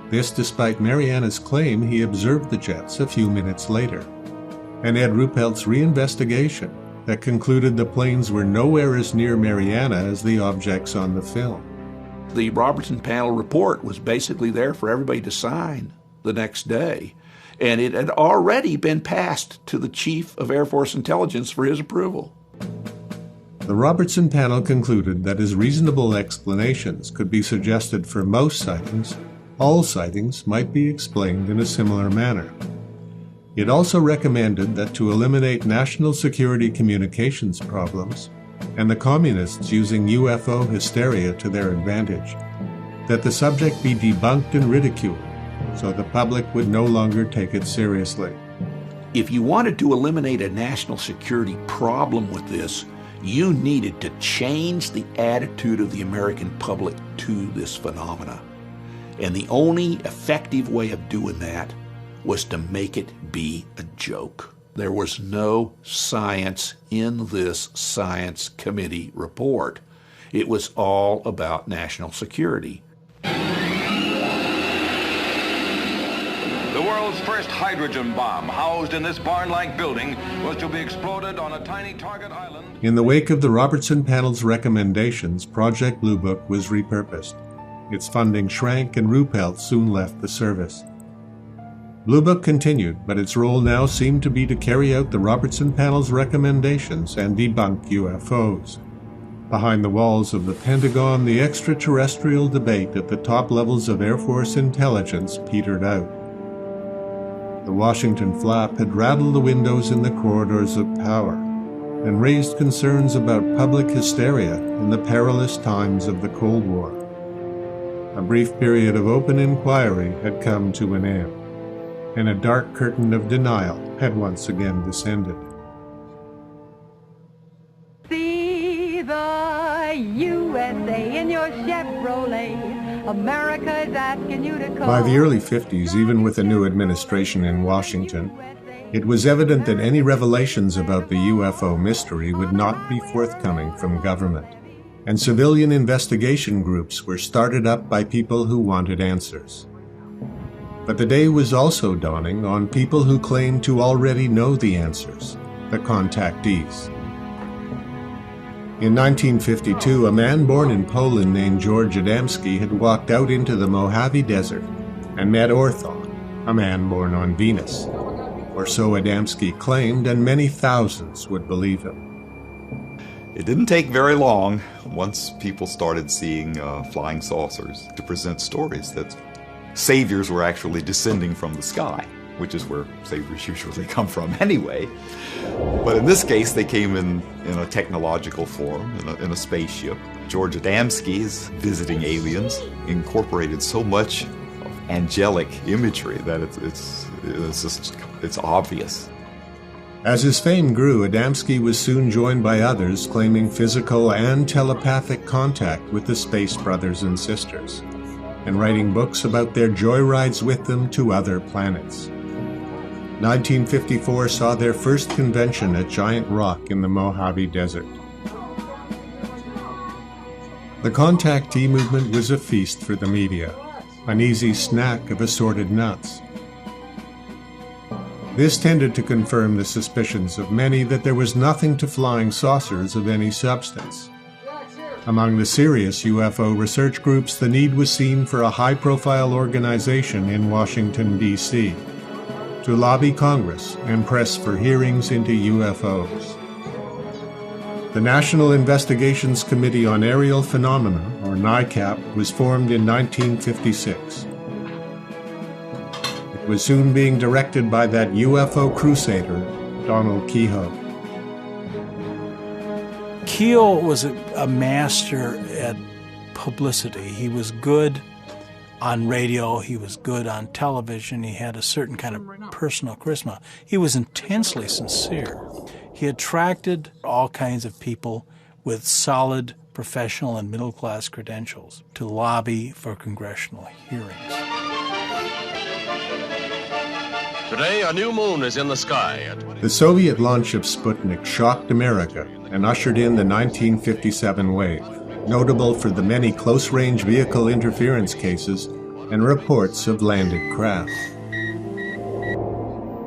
This despite Mariana's claim he observed the jets a few minutes later, and Ed Ruppelt's reinvestigation that concluded the planes were nowhere as near Mariana as the objects on the film. The Robertson panel report was basically there for everybody to sign the next day. and it had already been passed to the Chief of Air Force Intelligence for his approval. The Robertson panel concluded that as reasonable explanations could be suggested for most sightings, all sightings might be explained in a similar manner. It also recommended that to eliminate national security communications problems, and the communists using UFO hysteria to their advantage, that the subject be debunked and ridiculed, so the public would no longer take it seriously. If you wanted to eliminate a national security problem with this, you needed to change the attitude of the American public to this phenomena. And the only effective way of doing that was to make it be a joke. There was no science in this science committee report. It was all about national security. The world's first hydrogen bomb, housed in this barn-like building, was to be exploded on a tiny target island. In the wake of the Robertson panel's recommendations, Project Blue Book was repurposed. Its funding shrank and Ruppelt soon left the service. Blue Book continued, but its role now seemed to be to carry out the Robertson panel's recommendations and debunk UFOs. Behind the walls of the Pentagon, the extraterrestrial debate at the top levels of Air Force intelligence petered out. The Washington flap had rattled the windows in the corridors of power and raised concerns about public hysteria in the perilous times of the Cold War. A brief period of open inquiry had come to an end, and a dark curtain of denial had once again descended. See the USA in your Chevrolet. America is asking you to call. By the early 50s, even with a new administration in Washington, it was evident that any revelations about the UFO mystery would not be forthcoming from government, and civilian investigation groups were started up by people who wanted answers. But the day was also dawning on people who claimed to already know the answers, the contactees. In 1952, a man born in Poland named George Adamski had walked out into the Mojave Desert and met Orthon, a man born on Venus. Or so Adamski claimed, and many thousands would believe him. It didn't take very long once people started seeing flying saucers to present stories that saviors were actually descending from the sky, which is where saviors usually come from anyway. But in this case, they came in a technological form, in a spaceship. George Adamski's visiting aliens incorporated so much of angelic imagery that it's obvious. As his fame grew, Adamski was soon joined by others claiming physical and telepathic contact with the Space Brothers and Sisters, and writing books about their joyrides with them to other planets. 1954 saw their first convention at Giant Rock in the Mojave Desert. The contactee movement was a feast for the media, an easy snack of assorted nuts. This tended to confirm the suspicions of many that there was nothing to flying saucers of any substance. Among the serious UFO research groups, the need was seen for a high-profile organization in Washington, D.C., to lobby Congress and press for hearings into UFOs. The National Investigations Committee on Aerial Phenomena, or NICAP, was formed in 1956. It was soon being directed by that UFO crusader, Donald Keyhoe. Keel was a master at publicity. He was good on radio, he was good on television, he had a certain kind of personal charisma. He was intensely sincere. He attracted all kinds of people with solid professional and middle-class credentials to lobby for congressional hearings. Today, a new moon is in the sky. The Soviet launch of Sputnik shocked America and ushered in the 1957 wave, notable for the many close-range vehicle interference cases and reports of landed craft.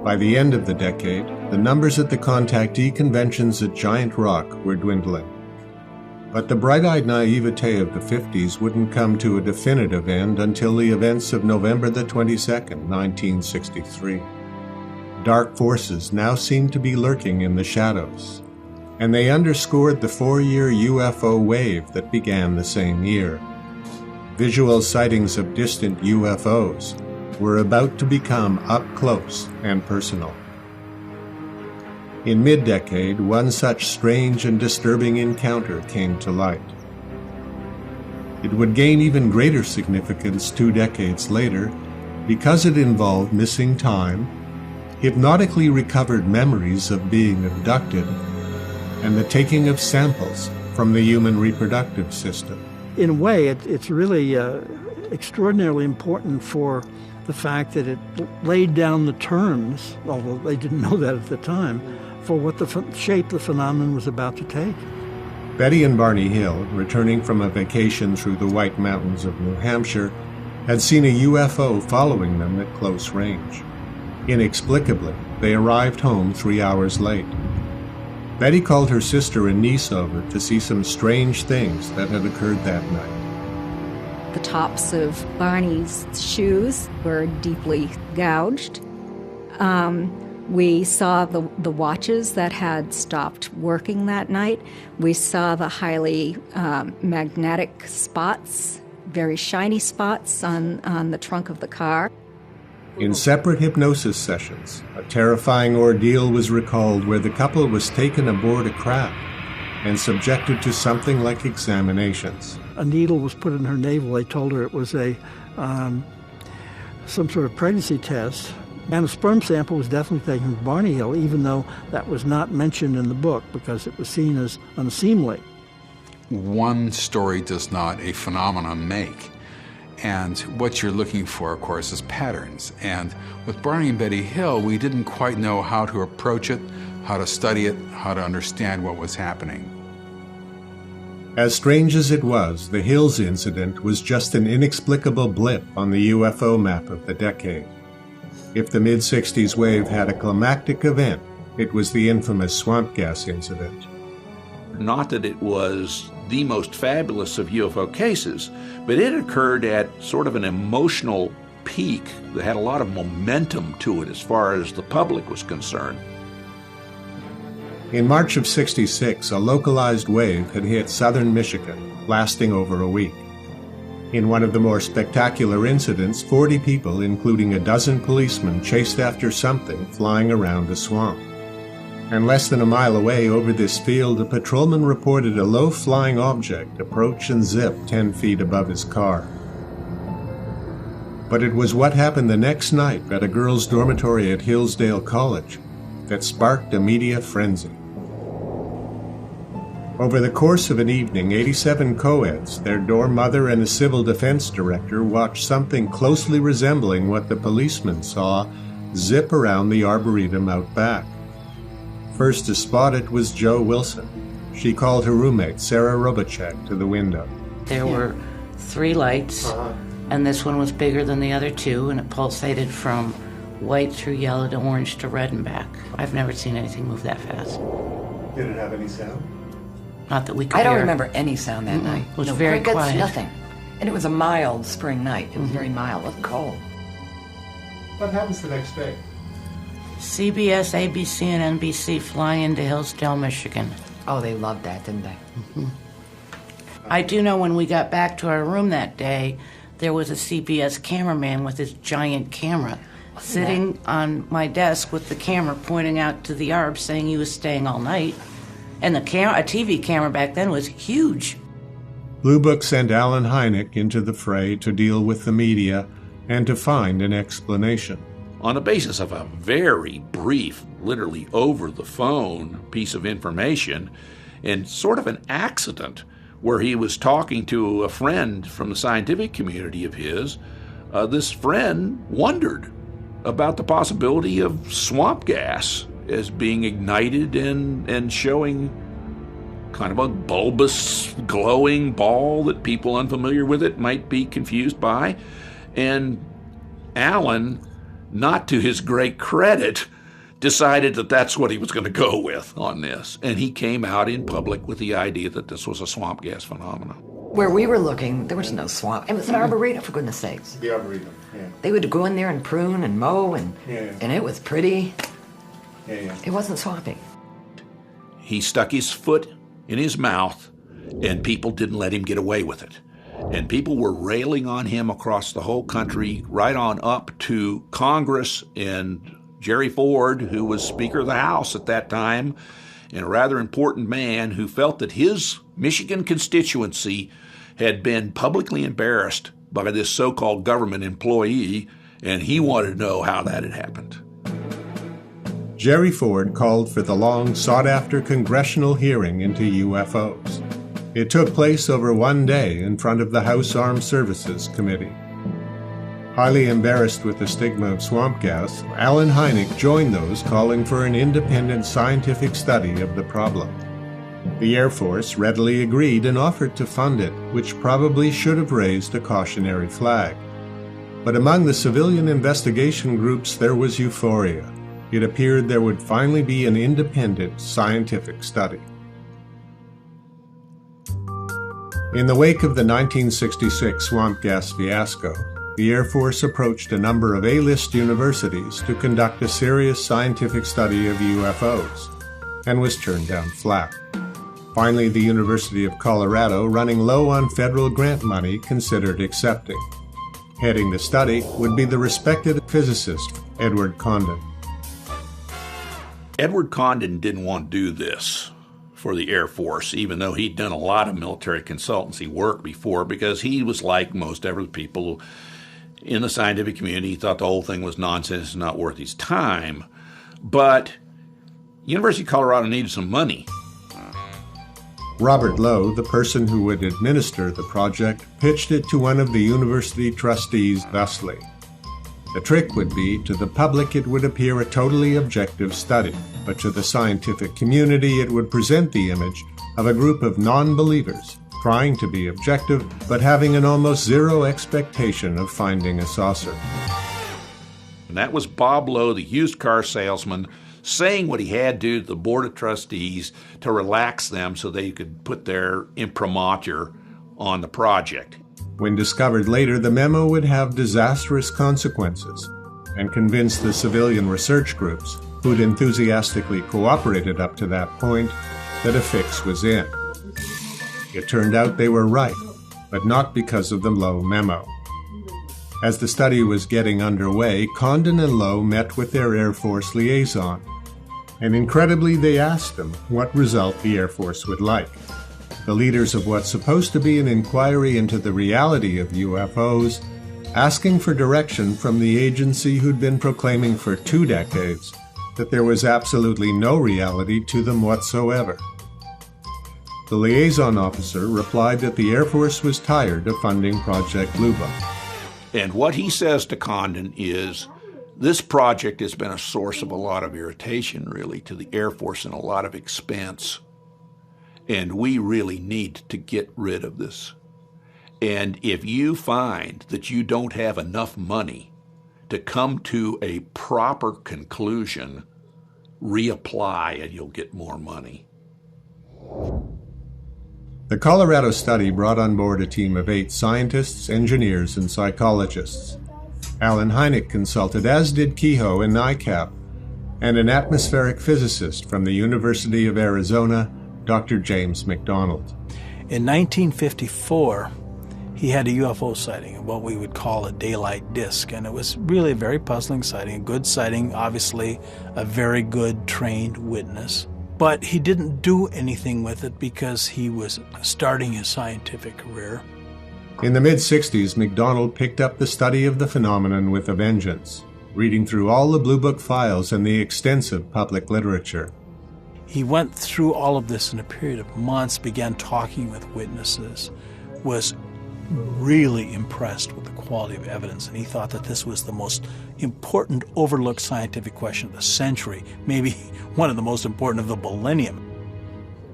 By the end of the decade, the numbers at the contactee conventions at Giant Rock were dwindling. But the bright-eyed naivete of the 50s wouldn't come to a definitive end until the events of November the 22nd, 1963. dark forces now seemed to be lurking in the shadows, and they underscored the 4-year UFO wave that began the same year. Visual sightings of distant UFOs were about to become up close and personal. In mid-decade, one such strange and disturbing encounter came to light. It would gain even greater significance 2 decades later because it involved missing time, hypnotically recovered memories of being abducted, and the taking of samples from the human reproductive system. In a way, it's really extraordinarily important for the fact that it laid down the terms, although they didn't know that at the time, for what the shape the phenomenon was about to take. Betty and Barney Hill, returning from a vacation through the White Mountains of New Hampshire, had seen a UFO following them at close range. Inexplicably, they arrived home 3 hours late. Betty called her sister and niece over to see some strange things that had occurred that night. The tops of Barney's shoes were deeply gouged. We saw the watches that had stopped working that night. We saw the highly magnetic spots, very shiny spots on the trunk of the car. In separate hypnosis sessions, a terrifying ordeal was recalled where the couple was taken aboard a craft and subjected to something like examinations. A needle was put in her navel. They told her it was some sort of pregnancy test. And a sperm sample was definitely taken from Barney Hill, even though that was not mentioned in the book because it was seen as unseemly. One story does not a phenomenon make. And what you're looking for, of course, is patterns. And with Barney and Betty Hill, we didn't quite know how to approach it, how to study it, how to understand what was happening. As strange as it was, the Hills incident was just an inexplicable blip on the UFO map of the decade. If the mid-60s wave had a climactic event, it was the infamous swamp gas incident. Not that it was the most fabulous of UFO cases, but it occurred at sort of an emotional peak that had a lot of momentum to it as far as the public was concerned. In March of '66, a localized wave had hit southern Michigan, lasting over a week. In one of the more spectacular incidents, 40 people, including a dozen policemen, chased after something flying around a swamp. And less than a mile away over this field, a patrolman reported a low-flying object approach and zip 10 feet above his car. But it was what happened the next night at a girls' dormitory at Hillsdale College that sparked a media frenzy. Over the course of an evening, 87 co-eds, their dorm mother, and a civil defense director watched something closely resembling what the policemen saw zip around the arboretum out back. First to spot it was Jo Wilson. She called her roommate, Sarah Robachek, to the window. There were 3 lights, and this one was bigger than the other 2, and it pulsated from white through yellow to orange to red and back. I've never seen anything move that fast. Did it have any sound? Not that we could I don't hear. remember any sound that night. It was No very crickets, quiet. nothing. And it was a mild spring night. It was very mild. It wasn't cold. What happens the next day? CBS, ABC, and NBC fly into Hillsdale, Michigan. Oh, they loved that, didn't they? I do know when we got back to our room that day, there was a CBS cameraman with his giant camera sitting on my desk with the camera pointing out to the arbs saying he was staying all night. And a TV camera back then was huge. Blue Book sent Allen Heineck into the fray to deal with the media and to find an explanation. On the basis of a very brief, literally over-the-phone piece of information, and sort of an accident where he was talking to a friend from the scientific community of his, this friend wondered about the possibility of swamp gas as being ignited and showing kind of a bulbous, glowing ball that people unfamiliar with it might be confused by. And Allen, not to his great credit, decided that that's what he was going to go with on this. And he came out in public with the idea that this was a swamp gas phenomenon. Where we were looking, there was no swamp. It was an arboretum, for goodness sakes. The Arboretum, yeah. They would go in there and prune and mow, and it was pretty. Yeah. It wasn't swampy. He stuck his foot in his mouth, and people didn't let him get away with it. And people were railing on him across the whole country, right on up to Congress, and Jerry Ford, who was Speaker of the House at that time, and a rather important man who felt that his Michigan constituency had been publicly embarrassed by this so-called government employee, and he wanted to know how that had happened. Jerry Ford called for the long sought-after congressional hearing into UFOs. It took place over one day in front of the House Armed Services Committee. Highly embarrassed with the stigma of swamp gas, Allen Heineck joined those calling for an independent scientific study of the problem. The Air Force readily agreed and offered to fund it, which probably should have raised a cautionary flag. But among the civilian investigation groups there was euphoria. It appeared there would finally be an independent scientific study. In the wake of the 1966 swamp gas fiasco, the Air Force approached a number of A-list universities to conduct a serious scientific study of UFOs, and was turned down flat. Finally, the University of Colorado, running low on federal grant money, considered accepting. Heading the study would be the respected physicist Edward Condon. Edward Condon didn't want to do this for the Air Force, even though he'd done a lot of military consultancy work before, because he was like most other people in the scientific community. He thought the whole thing was nonsense and not worth his time. But University of Colorado needed some money. Robert Lowe, the person who would administer the project, pitched it to one of the university trustees thusly. The trick would be, to the public it would appear a totally objective study, but to the scientific community it would present the image of a group of non-believers trying to be objective, but having an almost zero expectation of finding a saucer. And that was Bob Lowe, the used car salesman, saying what he had to the Board of Trustees to relax them so they could put their imprimatur on the project. When discovered later, the memo would have disastrous consequences and convince the civilian research groups, who'd enthusiastically cooperated up to that point, that a fix was in. It turned out they were right, but not because of the Lowe memo. As the study was getting underway, Condon and Lowe met with their Air Force liaison, and incredibly they asked them what result the Air Force would like. The leaders of what's supposed to be an inquiry into the reality of UFOs, asking for direction from the agency who'd been proclaiming for 2 decades that there was absolutely no reality to them whatsoever. The liaison officer replied that the Air Force was tired of funding Project Blue Book. And what he says to Condon is, this project has been a source of a lot of irritation, really, to the Air Force and a lot of expense. And we really need to get rid of this. And if you find that you don't have enough money to come to a proper conclusion, reapply and you'll get more money. The Colorado study brought on board a team of 8 scientists, engineers, and psychologists. Allen Heineck consulted, as did Kehoe and NICAP, and an atmospheric physicist from the University of Arizona, Dr. James McDonald. In 1954, he had a UFO sighting, what we would call a daylight disk, and it was really a very puzzling sighting, a good sighting, obviously a very good trained witness. But he didn't do anything with it because he was starting his scientific career. In the mid-60s, McDonald picked up the study of the phenomenon with a vengeance, reading through all the Blue Book files and the extensive public literature. He went through all of this in a period of months, began talking with witnesses, was really impressed with the quality of evidence, and he thought that this was the most important overlooked scientific question of the century, maybe one of the most important of the millennium.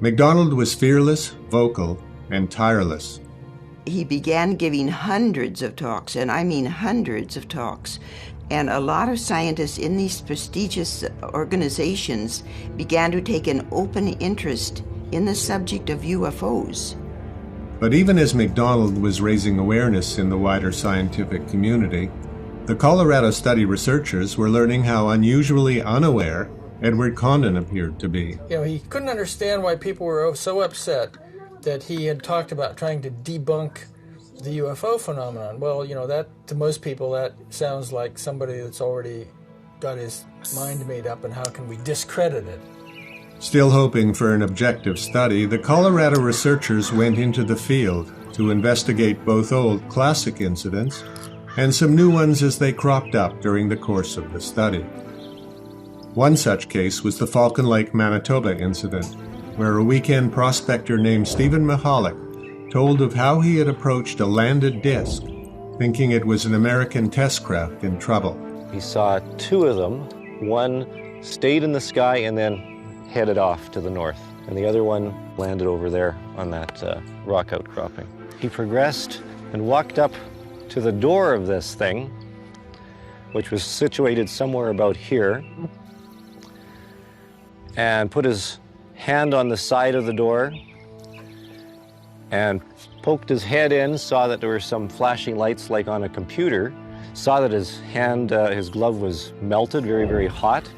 McDonald was fearless, vocal, and tireless. He began giving hundreds of talks, and I mean hundreds of talks, and a lot of scientists in these prestigious organizations began to take an open interest in the subject of UFOs. But even as McDonald was raising awareness in the wider scientific community, the Colorado study researchers were learning how unusually unaware Edward Condon appeared to be. You know, he couldn't understand why people were so upset that he had talked about trying to debunk the UFO phenomenon. Well, you know, that to most people that sounds like somebody that's already got his mind made up, and how can we discredit it? Still hoping for an objective study, the Colorado researchers went into the field to investigate both old classic incidents and some new ones as they cropped up during the course of the study. One such case was the Falcon Lake, Manitoba incident, where a weekend prospector named Stephen Mihalik told of how he had approached a landed disc, thinking it was an American test craft in trouble. He saw two of them. One stayed in the sky and then headed off to the north, and the other one landed over there on that rock outcropping. He progressed and walked up to the door of this thing, which was situated somewhere about here, and put his hand on the side of the door and poked his head in, saw that there were some flashing lights like on a computer, saw that his hand, his glove was melted, very, very hot.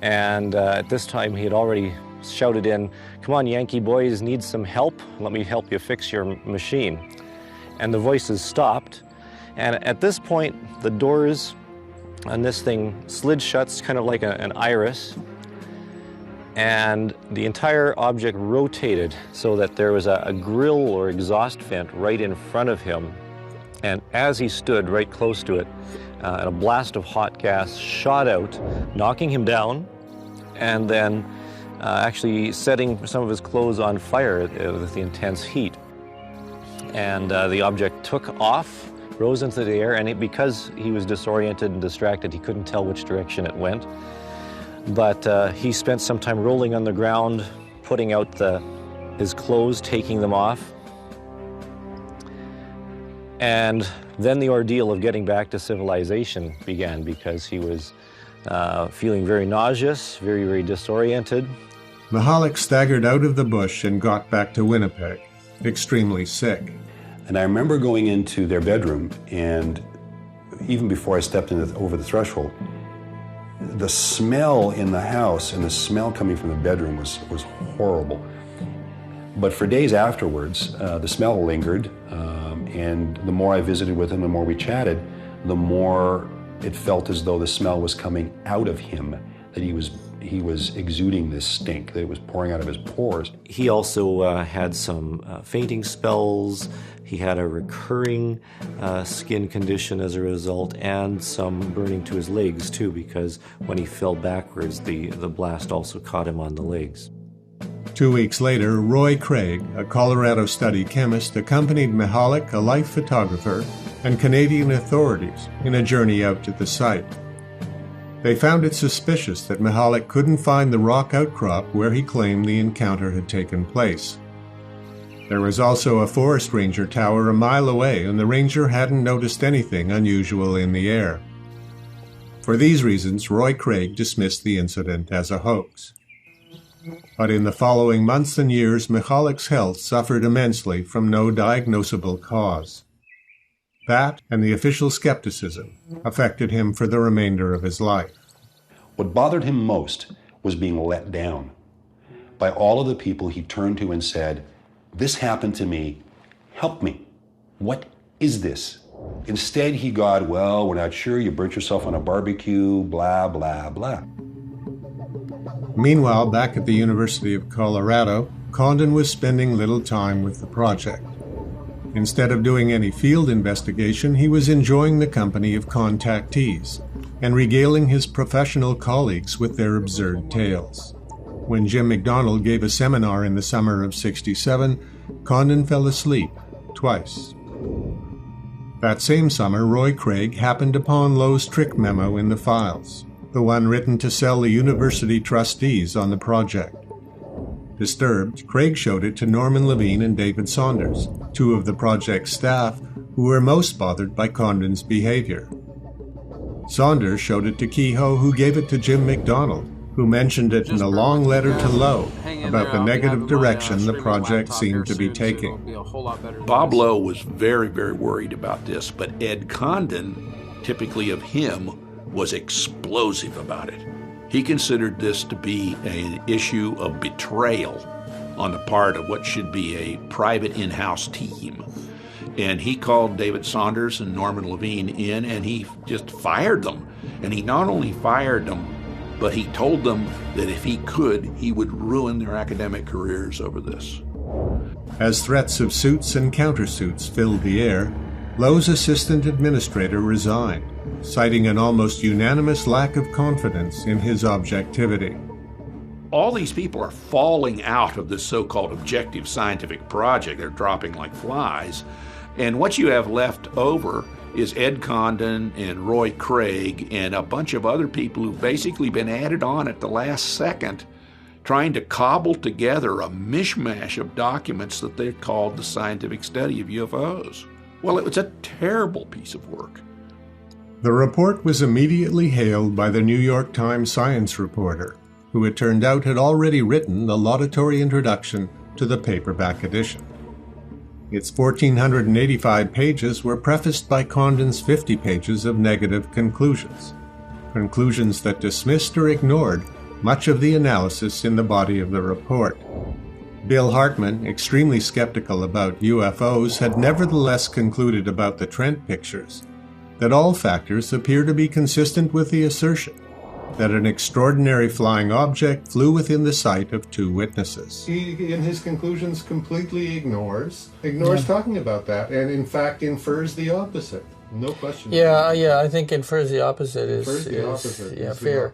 And at this time, he had already shouted in, "Come on, Yankee boys, need some help? Let me help you fix your machine." And the voices stopped. And at this point, the doors on this thing slid shut, kind of like an iris. And the entire object rotated so that there was a grill or exhaust vent right in front of him. And as he stood right close to it, a blast of hot gas shot out, knocking him down, and then actually setting some of his clothes on fire with the intense heat. And the object took off, rose into the air, and because he was disoriented and distracted, he couldn't tell which direction it went. But he spent some time rolling on the ground, putting out his clothes, taking them off. And then the ordeal of getting back to civilization began, because he was feeling very nauseous, very, very disoriented. Mihalik staggered out of the bush and got back to Winnipeg, extremely sick. And I remember going into their bedroom, and even before I stepped over the threshold, the smell in the house and the smell coming from the bedroom was horrible. But for days afterwards, the smell lingered, and the more I visited with him, the more we chatted, the more it felt as though the smell was coming out of him, that he was exuding this stink, that it was pouring out of his pores. He also had some fainting spells. He had a recurring skin condition as a result, and some burning to his legs too, because when he fell backwards, the blast also caught him on the legs. 2 weeks later, Roy Craig, a Colorado study chemist, accompanied Mihalik, a life photographer, and Canadian authorities in a journey out to the site. They found it suspicious that Mihalik couldn't find the rock outcrop where he claimed the encounter had taken place. There was also a forest ranger tower a mile away, and the ranger hadn't noticed anything unusual in the air. For these reasons, Roy Craig dismissed the incident as a hoax. But in the following months and years, Mihalik's health suffered immensely from no diagnosable cause. That and the official skepticism affected him for the remainder of his life. What bothered him most was being let down by all of the people he turned to and said, "This happened to me, help me. What is this?" Instead he got, "Well, we're not sure, you burnt yourself on a barbecue, blah, blah, blah." Meanwhile, back at the University of Colorado, Condon was spending little time with the project. Instead of doing any field investigation, he was enjoying the company of contactees and regaling his professional colleagues with their absurd tales. When Jim McDonald gave a seminar in the summer of '67, Condon fell asleep twice. That same summer, Roy Craig happened upon Lowe's trick memo in the files, the one written to sell the university trustees on the project. Disturbed, Craig showed it to Norman Levine and David Saunders, two of the project's staff who were most bothered by Condon's behavior. Saunders showed it to Kehoe, who gave it to Jim McDonald, who mentioned it in a long letter to Lowe about the negative direction the project seemed to be taking. Bob Lowe was very, very worried about this, but Ed Condon, typically of him, was explosive about it. He considered this to be an issue of betrayal on the part of what should be a private in-house team. And he called David Saunders and Norman Levine in, and he just fired them. And he not only fired them, but he told them that if he could, he would ruin their academic careers over this. As threats of suits and countersuits filled the air, Lowe's assistant administrator resigned, citing an almost unanimous lack of confidence in his objectivity. All these people are falling out of this so-called objective scientific project. They're dropping like flies. And what you have left over is Ed Condon and Roy Craig and a bunch of other people who've basically been added on at the last second, trying to cobble together a mishmash of documents that they've called the scientific study of UFOs. Well, it was a terrible piece of work. The report was immediately hailed by the New York Times science reporter, who it turned out had already written the laudatory introduction to the paperback edition. Its 1,485 pages were prefaced by Condon's 50 pages of negative conclusions, conclusions that dismissed or ignored much of the analysis in the body of the report. Bill Hartman, extremely skeptical about UFOs, had nevertheless concluded about the Trent pictures that all factors appear to be consistent with the assertion that an extraordinary flying object flew within the sight of two witnesses. He, in his conclusions, completely ignores talking about that, and in fact infers the opposite. No question. Yeah, I think infers the opposite is fair.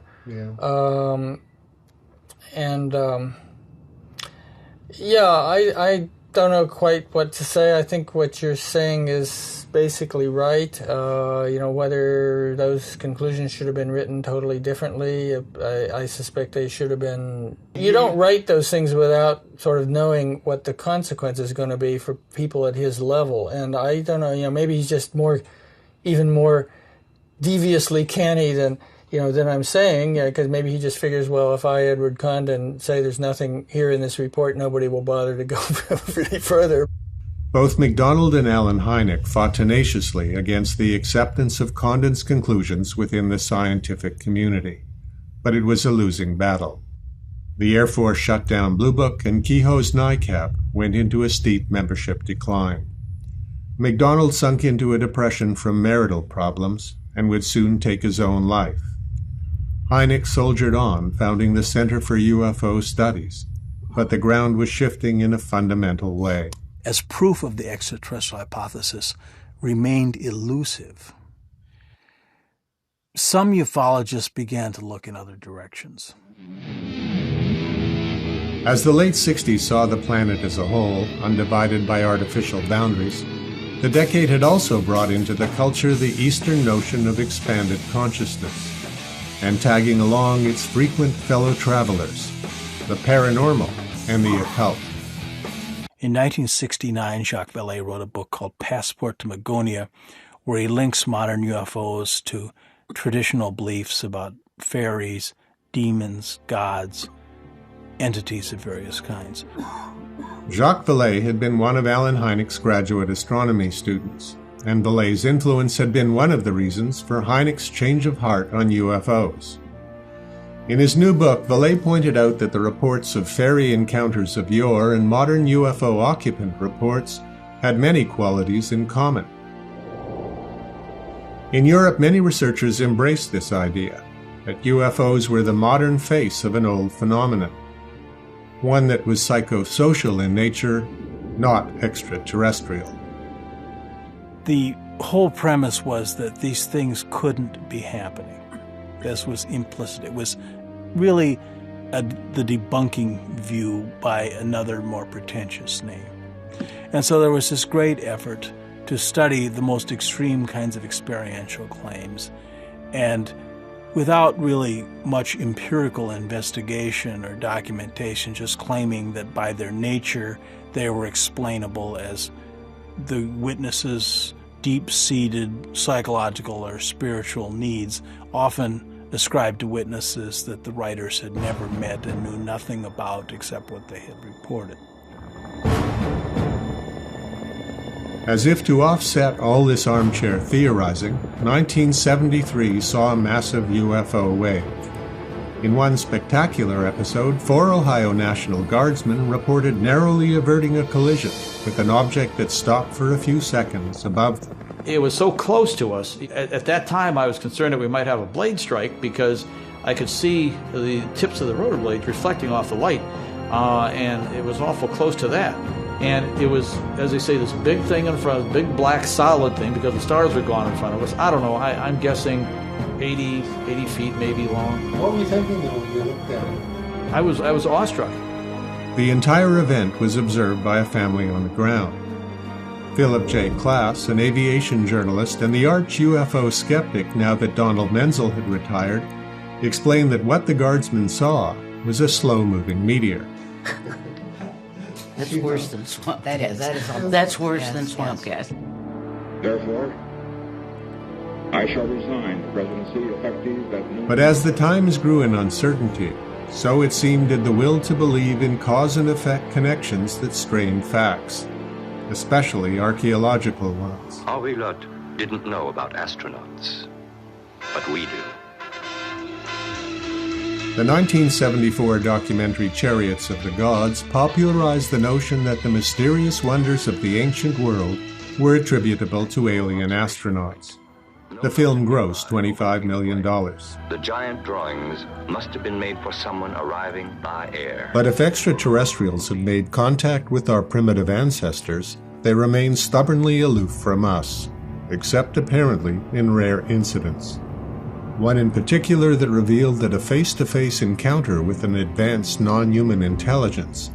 I don't know quite what to say. I think what you're saying is basically right. Whether those conclusions should have been written totally differently, I suspect they should have been. You don't write those things without sort of knowing what the consequence is going to be for people at his level. And I don't know, maybe he's just even more deviously canny than I'm saying, because maybe he just figures, well, if I, Edward Condon, say there's nothing here in this report, nobody will bother to go really further. Both MacDonald and Allen Heineck fought tenaciously against the acceptance of Condon's conclusions within the scientific community, but it was a losing battle. The Air Force shut down Blue Book, and Kehoe's NICAP went into a steep membership decline. MacDonald sunk into a depression from marital problems and would soon take his own life. Heineck soldiered on, founding the Center for UFO Studies, but the ground was shifting in a fundamental way. As proof of the extraterrestrial hypothesis remained elusive, some ufologists began to look in other directions. As the late 60s saw the planet as a whole, undivided by artificial boundaries, the decade had also brought into the culture the Eastern notion of expanded consciousness, and tagging along its frequent fellow travelers, the paranormal and the occult. In 1969, Jacques Vallée wrote a book called Passport to Magonia, where he links modern UFOs to traditional beliefs about fairies, demons, gods, entities of various kinds. Jacques Vallée had been one of Allen Heineck's graduate astronomy students, and Vallée's influence had been one of the reasons for Heineck's change of heart on UFOs. In his new book, Vallée pointed out that the reports of fairy encounters of yore and modern UFO occupant reports had many qualities in common. In Europe, many researchers embraced this idea, that UFOs were the modern face of an old phenomenon, one that was psychosocial in nature, not extraterrestrial. The whole premise was that these things couldn't be happening. This was implicit. It was really the debunking view by another more pretentious name. And so there was this great effort to study the most extreme kinds of experiential claims, and without really much empirical investigation or documentation, just claiming that by their nature they were explainable as the witnesses' deep-seated psychological or spiritual needs, often ascribed to witnesses that the writers had never met and knew nothing about except what they had reported. As if to offset all this armchair theorizing, 1973 saw a massive UFO wave. In one spectacular episode, 4 Ohio National Guardsmen reported narrowly averting a collision with an object that stopped for a few seconds above them. It was so close to us. At that time, I was concerned that we might have a blade strike because I could see the tips of the rotor blades reflecting off the light, and it was awful close to that. And it was, as they say, this big thing in front of us, big black solid thing, because the stars were gone in front of us. I don't know, I'm guessing 80 feet maybe long. What were you thinking when you looked at it? I was awestruck. The entire event was observed by a family on the ground. Philip J. Klass, an aviation journalist and the arch UFO skeptic now that Donald Menzel had retired, explained that what the guardsmen saw was a slow-moving meteor. That's worse than swamp. That is. That's worse than swamp gas. Therefore, I shall resign the presidency effective at noon. But as the times grew in uncertainty, so it seemed did the will to believe in cause and effect connections that strained facts, especially archaeological ones. Our lot didn't know about astronauts, but we do. The 1974 documentary Chariots of the Gods popularized the notion that the mysterious wonders of the ancient world were attributable to alien astronauts. The film grossed $25 million. The giant drawings must have been made for someone arriving by air. But if extraterrestrials had made contact with our primitive ancestors, they remained stubbornly aloof from us, except apparently in rare incidents. One in particular that revealed that a face-to-face encounter with an advanced non-human intelligence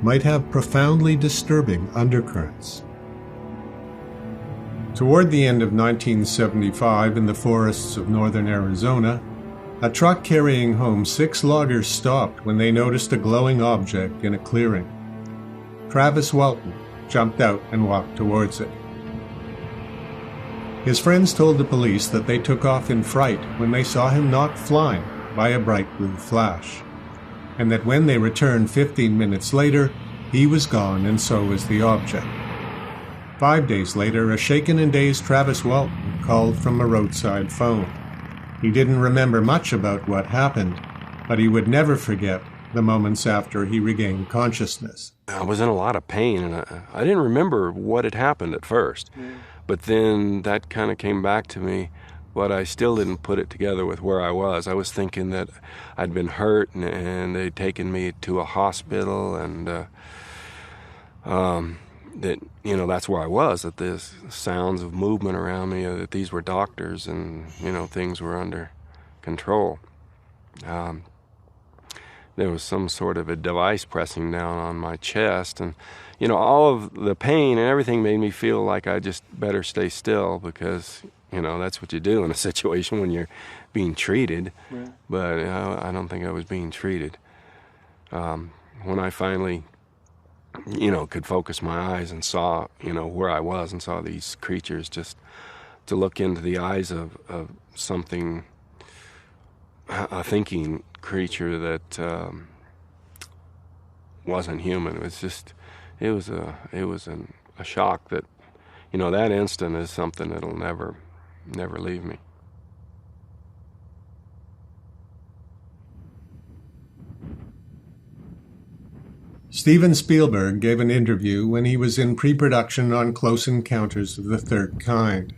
might have profoundly disturbing undercurrents. Toward the end of 1975, in the forests of northern Arizona, a truck carrying home 6 loggers stopped when they noticed a glowing object in a clearing. Travis Walton jumped out and walked towards it. His friends told the police that they took off in fright when they saw him knocked flying by a bright blue flash, and that when they returned 15 minutes later, he was gone and so was the object. 5 days later, a shaken and dazed Travis Walton called from a roadside phone. He didn't remember much about what happened, but he would never forget the moments after he regained consciousness. I was in a lot of pain, and I didn't remember what had happened at first. But then that kind of came back to me, but I still didn't put it together with where I was. I was thinking that I'd been hurt and they'd taken me to a hospital, and that, you know, that's where I was, that there's sounds of movement around me, that these were doctors and, you know, things were under control. There was some sort of a device pressing down on my chest, and you know, all of the pain and everything made me feel like I just better stay still, because, you know, that's what you do in a situation when you're being treated. Right. But I don't think I was being treated. When I finally, you know, could focus my eyes and saw, you know, where I was and saw these creatures, just to look into the eyes of something, a thinking creature that wasn't human. It was just... It was a shock that, you know, that instant is something that'll never leave me. Steven Spielberg gave an interview when he was in pre-production on Close Encounters of the Third Kind.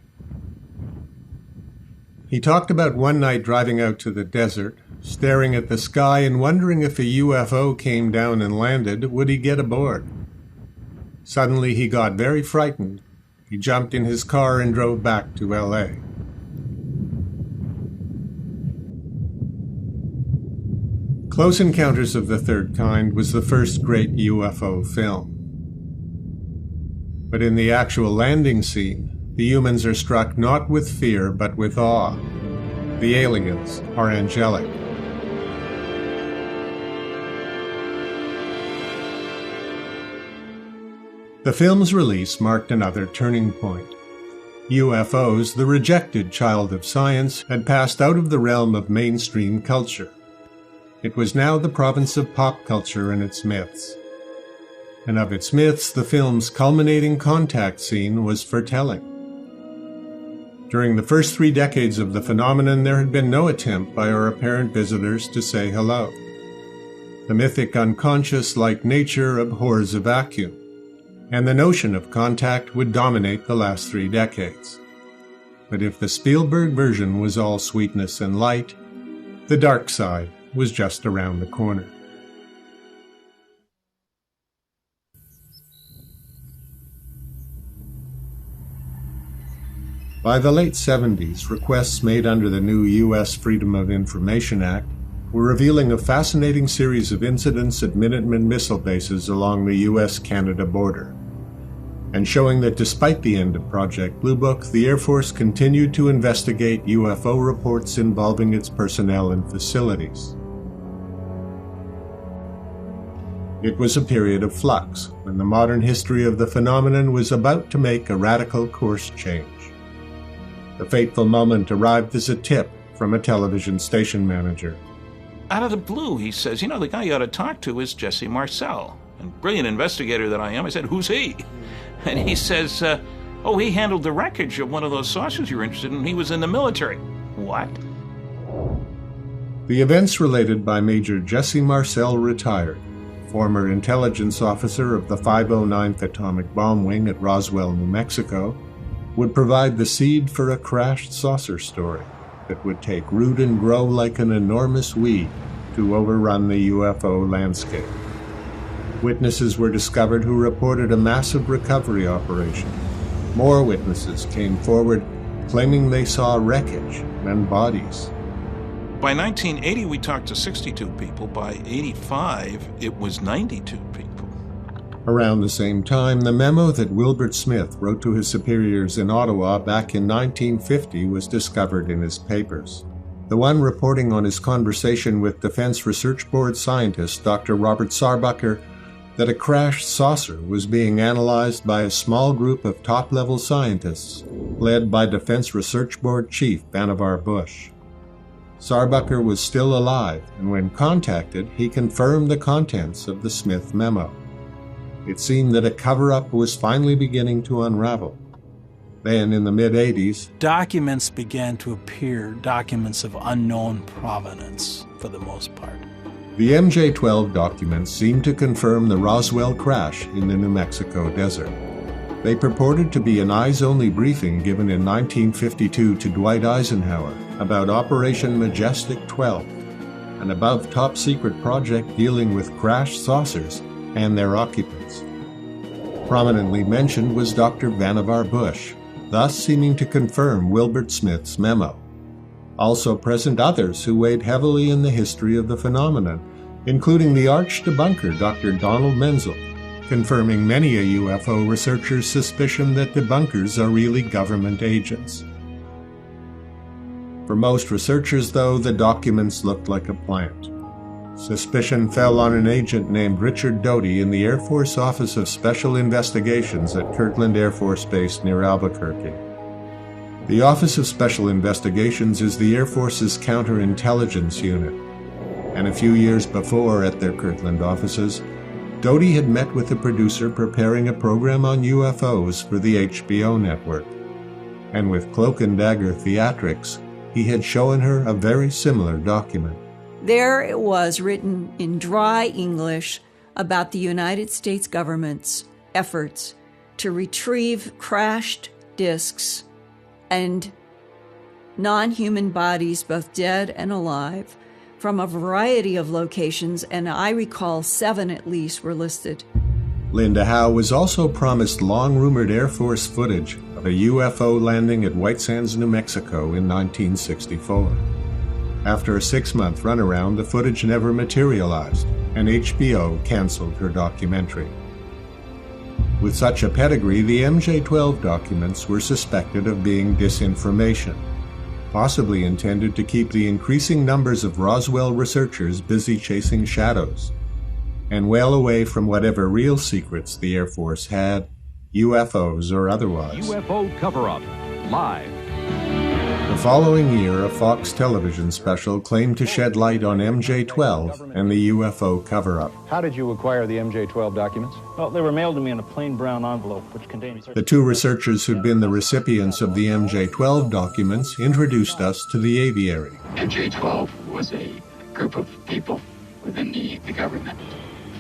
He talked about one night driving out to the desert, staring at the sky and wondering if a UFO came down and landed, would he get aboard? Suddenly he got very frightened. He jumped in his car and drove back to L.A. Close Encounters of the Third Kind was the first great UFO film. But in the actual landing scene, the humans are struck not with fear but with awe. The aliens are angelic. The film's release marked another turning point. U.F.O.s, the rejected child of science, had passed out of the realm of mainstream culture. It was now the province of pop culture and its myths. And of its myths, the film's culminating contact scene was foretelling. During the first 3 decades of the phenomenon, there had been no attempt by our apparent visitors to say hello. The mythic unconscious, like nature, abhors a vacuum, and the notion of contact would dominate the last 3 decades. But if the Spielberg version was all sweetness and light, the dark side was just around the corner. By the late 70s, requests made under the new U.S. Freedom of Information Act were revealing a fascinating series of incidents at Minuteman missile bases along the U.S.-Canada border, and showing that despite the end of Project Blue Book, the Air Force continued to investigate UFO reports involving its personnel and facilities. It was a period of flux, when the modern history of the phenomenon was about to make a radical course change. The fateful moment arrived as a tip from a television station manager. Out of the blue, he says, "You know, the guy you ought to talk to is Jesse Marcel." And brilliant investigator that I am, I said, "Who's he?" And he says, "Oh, he handled the wreckage of one of those saucers you're interested in. He was in the military." What? The events related by Major Jesse Marcel, retired, former intelligence officer of the 509th Atomic Bomb Wing at Roswell, New Mexico, would provide the seed for a crashed saucer story that would take root and grow like an enormous weed to overrun the UFO landscape. Witnesses were discovered who reported a massive recovery operation. More witnesses came forward claiming they saw wreckage and bodies. By 1980, we talked to 62 people. By 85, it was 92 people. Around the same time, the memo that Wilbert Smith wrote to his superiors in Ottawa back in 1950 was discovered in his papers. The one reporting on his conversation with Defense Research Board scientist Dr. Robert Sarbacher that a crashed saucer was being analyzed by a small group of top-level scientists led by Defense Research Board Chief Vannevar Bush. Sarbacher was still alive, and when contacted, he confirmed the contents of the Smith memo. It seemed that a cover-up was finally beginning to unravel. Then, in the mid-'80s, documents began to appear, documents of unknown provenance, for the most part. The MJ-12 documents seemed to confirm the Roswell crash in the New Mexico desert. They purported to be an eyes-only briefing given in 1952 to Dwight Eisenhower about Operation Majestic 12, an above-top-secret project dealing with crashed saucers and their occupants. Prominently mentioned was Dr. Vannevar Bush, thus seeming to confirm Wilbert Smith's memo. Also present others who weighed heavily in the history of the phenomenon, including the arch-debunker Dr. Donald Menzel, confirming many a UFO researcher's suspicion that debunkers are really government agents. For most researchers, though, the documents looked like a plant. Suspicion fell on an agent named Richard Doty in the Air Force Office of Special Investigations at Kirtland Air Force Base near Albuquerque. The Office of Special Investigations is the Air Force's counterintelligence unit, and a few years before, at their Kirtland offices, Doty had met with the producer preparing a program on UFOs for the HBO network, and with cloak and dagger theatrics, he had shown her a very similar document. There it was, written in dry English, about the United States government's efforts to retrieve crashed discs and non-human bodies, both dead and alive, from a variety of locations, and I recall 7 at least were listed. Linda Howe was also promised long-rumored Air Force footage of a UFO landing at White Sands, New Mexico in 1964. After a 6-month runaround, the footage never materialized, and HBO canceled her documentary. With such a pedigree, the MJ-12 documents were suspected of being disinformation, possibly intended to keep the increasing numbers of Roswell researchers busy chasing shadows, and well away from whatever real secrets the Air Force had, UFOs or otherwise. UFO cover-up. live. The following year, a Fox television special claimed to shed light on MJ-12 and the UFO cover-up. How did you acquire the MJ-12 documents? Well, they were mailed to me in a plain brown envelope, which contained... The two researchers who'd been the recipients of the MJ-12 documents introduced us to the aviary. MJ-12 was a group of people within the government.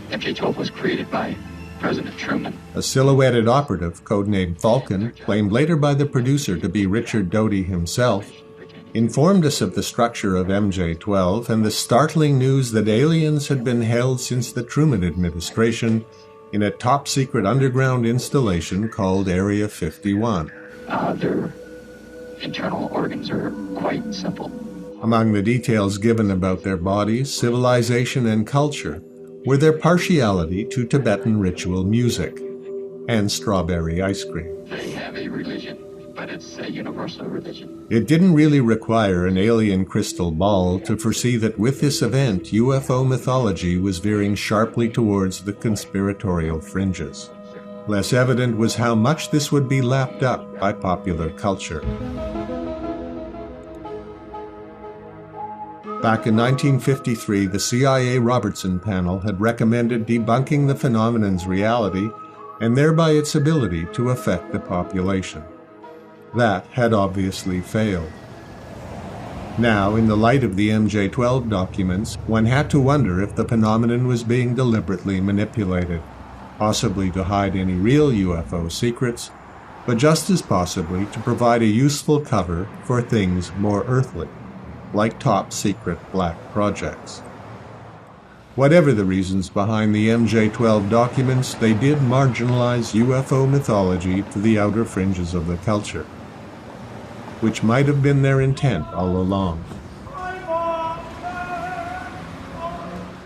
MJ-12 was created by President Truman. A silhouetted operative, codenamed Falcon, claimed later by the producer to be Richard Doty himself, informed us of the structure of MJ-12 and the startling news that aliens had been held since the Truman administration in a top-secret underground installation called Area 51. Their internal organs are quite simple. Among the details given about their bodies, civilization, and culture were their partiality to Tibetan ritual music and strawberry ice cream. They have a religion, but it's a universal religion. It didn't really require an alien crystal ball to foresee that with this event, UFO mythology was veering sharply towards the conspiratorial fringes. Less evident was how much this would be lapped up by popular culture. Back in 1953, the CIA Robertson panel had recommended debunking the phenomenon's reality and thereby its ability to affect the population. That had obviously failed. Now, in the light of the MJ-12 documents, one had to wonder if the phenomenon was being deliberately manipulated, possibly to hide any real UFO secrets, but just as possibly to provide a useful cover for things more earthly, like top-secret black projects. Whatever the reasons behind the MJ-12 documents, they did marginalize UFO mythology to the outer fringes of the culture, which might have been their intent all along.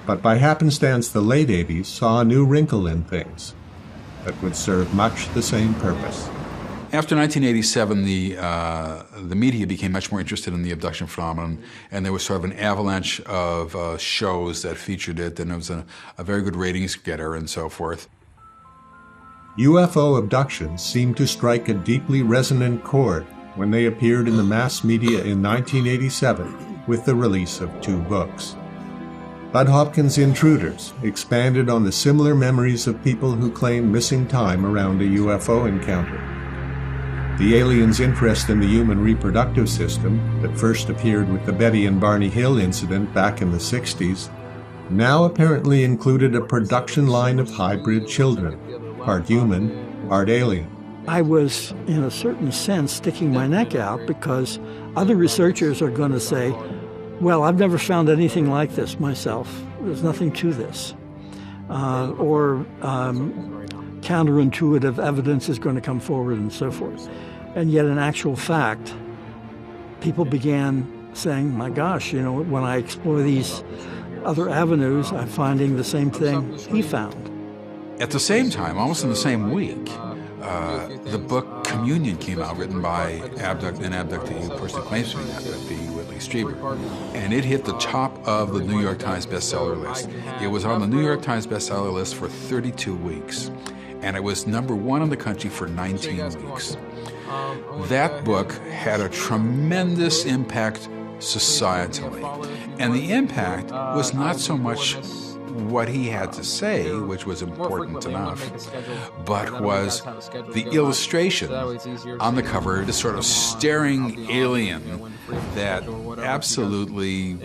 But by happenstance, the late 80s saw a new wrinkle in things that would serve much the same purpose. After 1987, the media became much more interested in the abduction phenomenon, and there was sort of an avalanche of shows that featured it, and it was a very good ratings getter and so forth. UFO abductions seemed to strike a deeply resonant chord when they appeared in the mass media in 1987 with the release of 2 books. Bud Hopkins' Intruders expanded on the similar memories of people who claimed missing time around a UFO encounter. The aliens' interest in the human reproductive system that first appeared with the Betty and Barney Hill incident back in the 60s now apparently included a production line of hybrid children, part human, part alien. I was, in a certain sense, sticking my neck out because other researchers are going to say, well, I've never found anything like this myself. There's nothing to this. Or counterintuitive evidence is going to come forward and so forth. And yet, in actual fact, people began saying, my gosh, you know, when I explore these other avenues, I'm finding the same thing he found. At the same time, almost in the same week, the book Communion came out, written by an abductee who personally claims to be an abductee, Whitley Strieber. And it hit the top of the New York Times bestseller list. It was on the New York Times bestseller list for 32 weeks. And it was #1 in the country for 19 weeks. That book had a tremendous impact societally. And the impact was not so much what he had to say, which was important enough, but was the illustration on the cover, this sort of staring alien that absolutely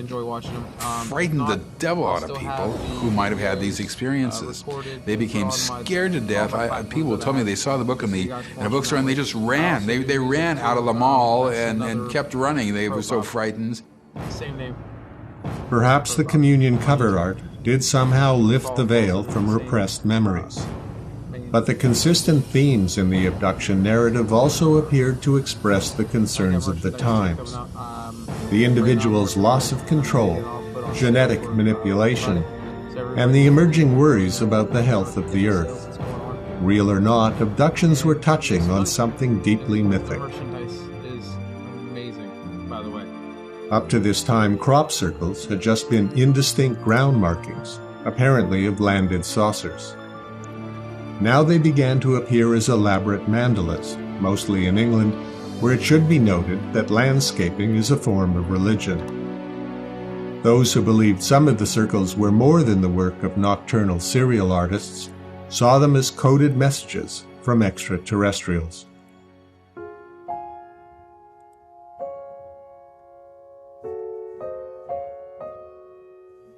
frightened the devil out of people who might have had these experiences. They became scared to death. People told me they saw the book in a bookstore and they just ran. They ran out of the mall and kept running. They were so frightened. Same name. Perhaps the Communion cover art did somehow lift the veil from repressed memories. But the consistent themes in the abduction narrative also appeared to express the concerns of the times. The individual's loss of control, genetic manipulation, and the emerging worries about the health of the Earth. Real or not, abductions were touching on something deeply mythic. Up to this time, crop circles had just been indistinct ground markings, apparently of landed saucers. Now they began to appear as elaborate mandalas, mostly in England, where it should be noted that landscaping is a form of religion. Those who believed some of the circles were more than the work of nocturnal serial artists saw them as coded messages from extraterrestrials.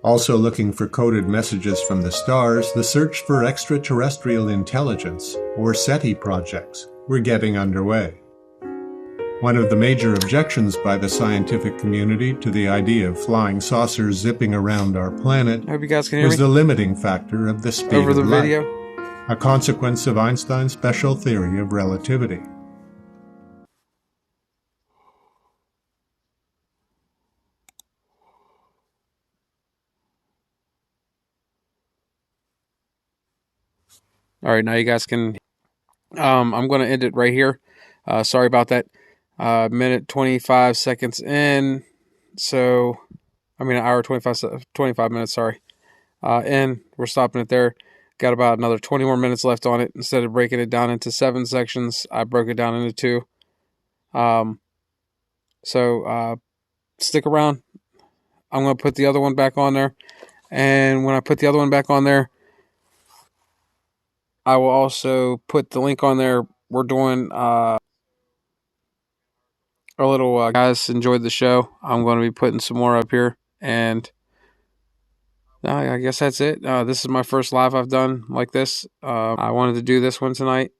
Also looking for coded messages from the stars, the search for extraterrestrial intelligence, or SETI projects, were getting underway. One of the major objections by the scientific community to the idea of flying saucers zipping around our planet I hope you guys can hear was me the limiting factor of the speed over of the light, video. a consequence of Einstein's special theory of relativity. All right, now you guys can. I'm going to end it right here. Sorry about that. Minute 25 seconds in. So, an hour 25 minutes. Sorry. And we're stopping it there. Got about another 20 more minutes left on it. Instead of breaking it down into 7 sections, I broke it down into 2. So stick around. I'm going to put the other one back on there. And when I put the other one back on there, I will also put the link on there. We're doing a little, guys enjoyed the show. I'm going to be putting some more up here. And I guess that's it. This is my first live I've done like this. I wanted to do this one tonight.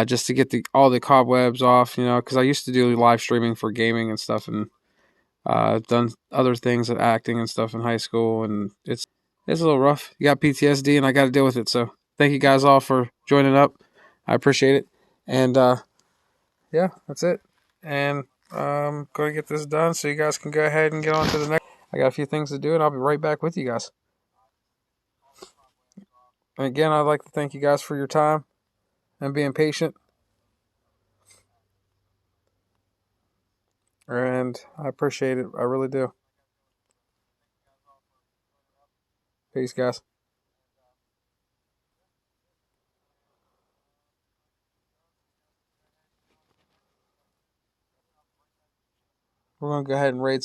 Just to get all the cobwebs off, because I used to do live streaming for gaming and stuff, and I've done other things at acting and stuff in high school, and it's a little rough. You got PTSD, and I got to deal with it. So thank you guys all for joining up. I appreciate it, and yeah, that's it. And I'm going to get this done so you guys can go ahead and get on to the next. I got a few things to do, and I'll be right back with you guys. And again, I'd like to thank you guys for your time and being patient. And I appreciate it. I really do. Peace, guys. We're going to go ahead and raid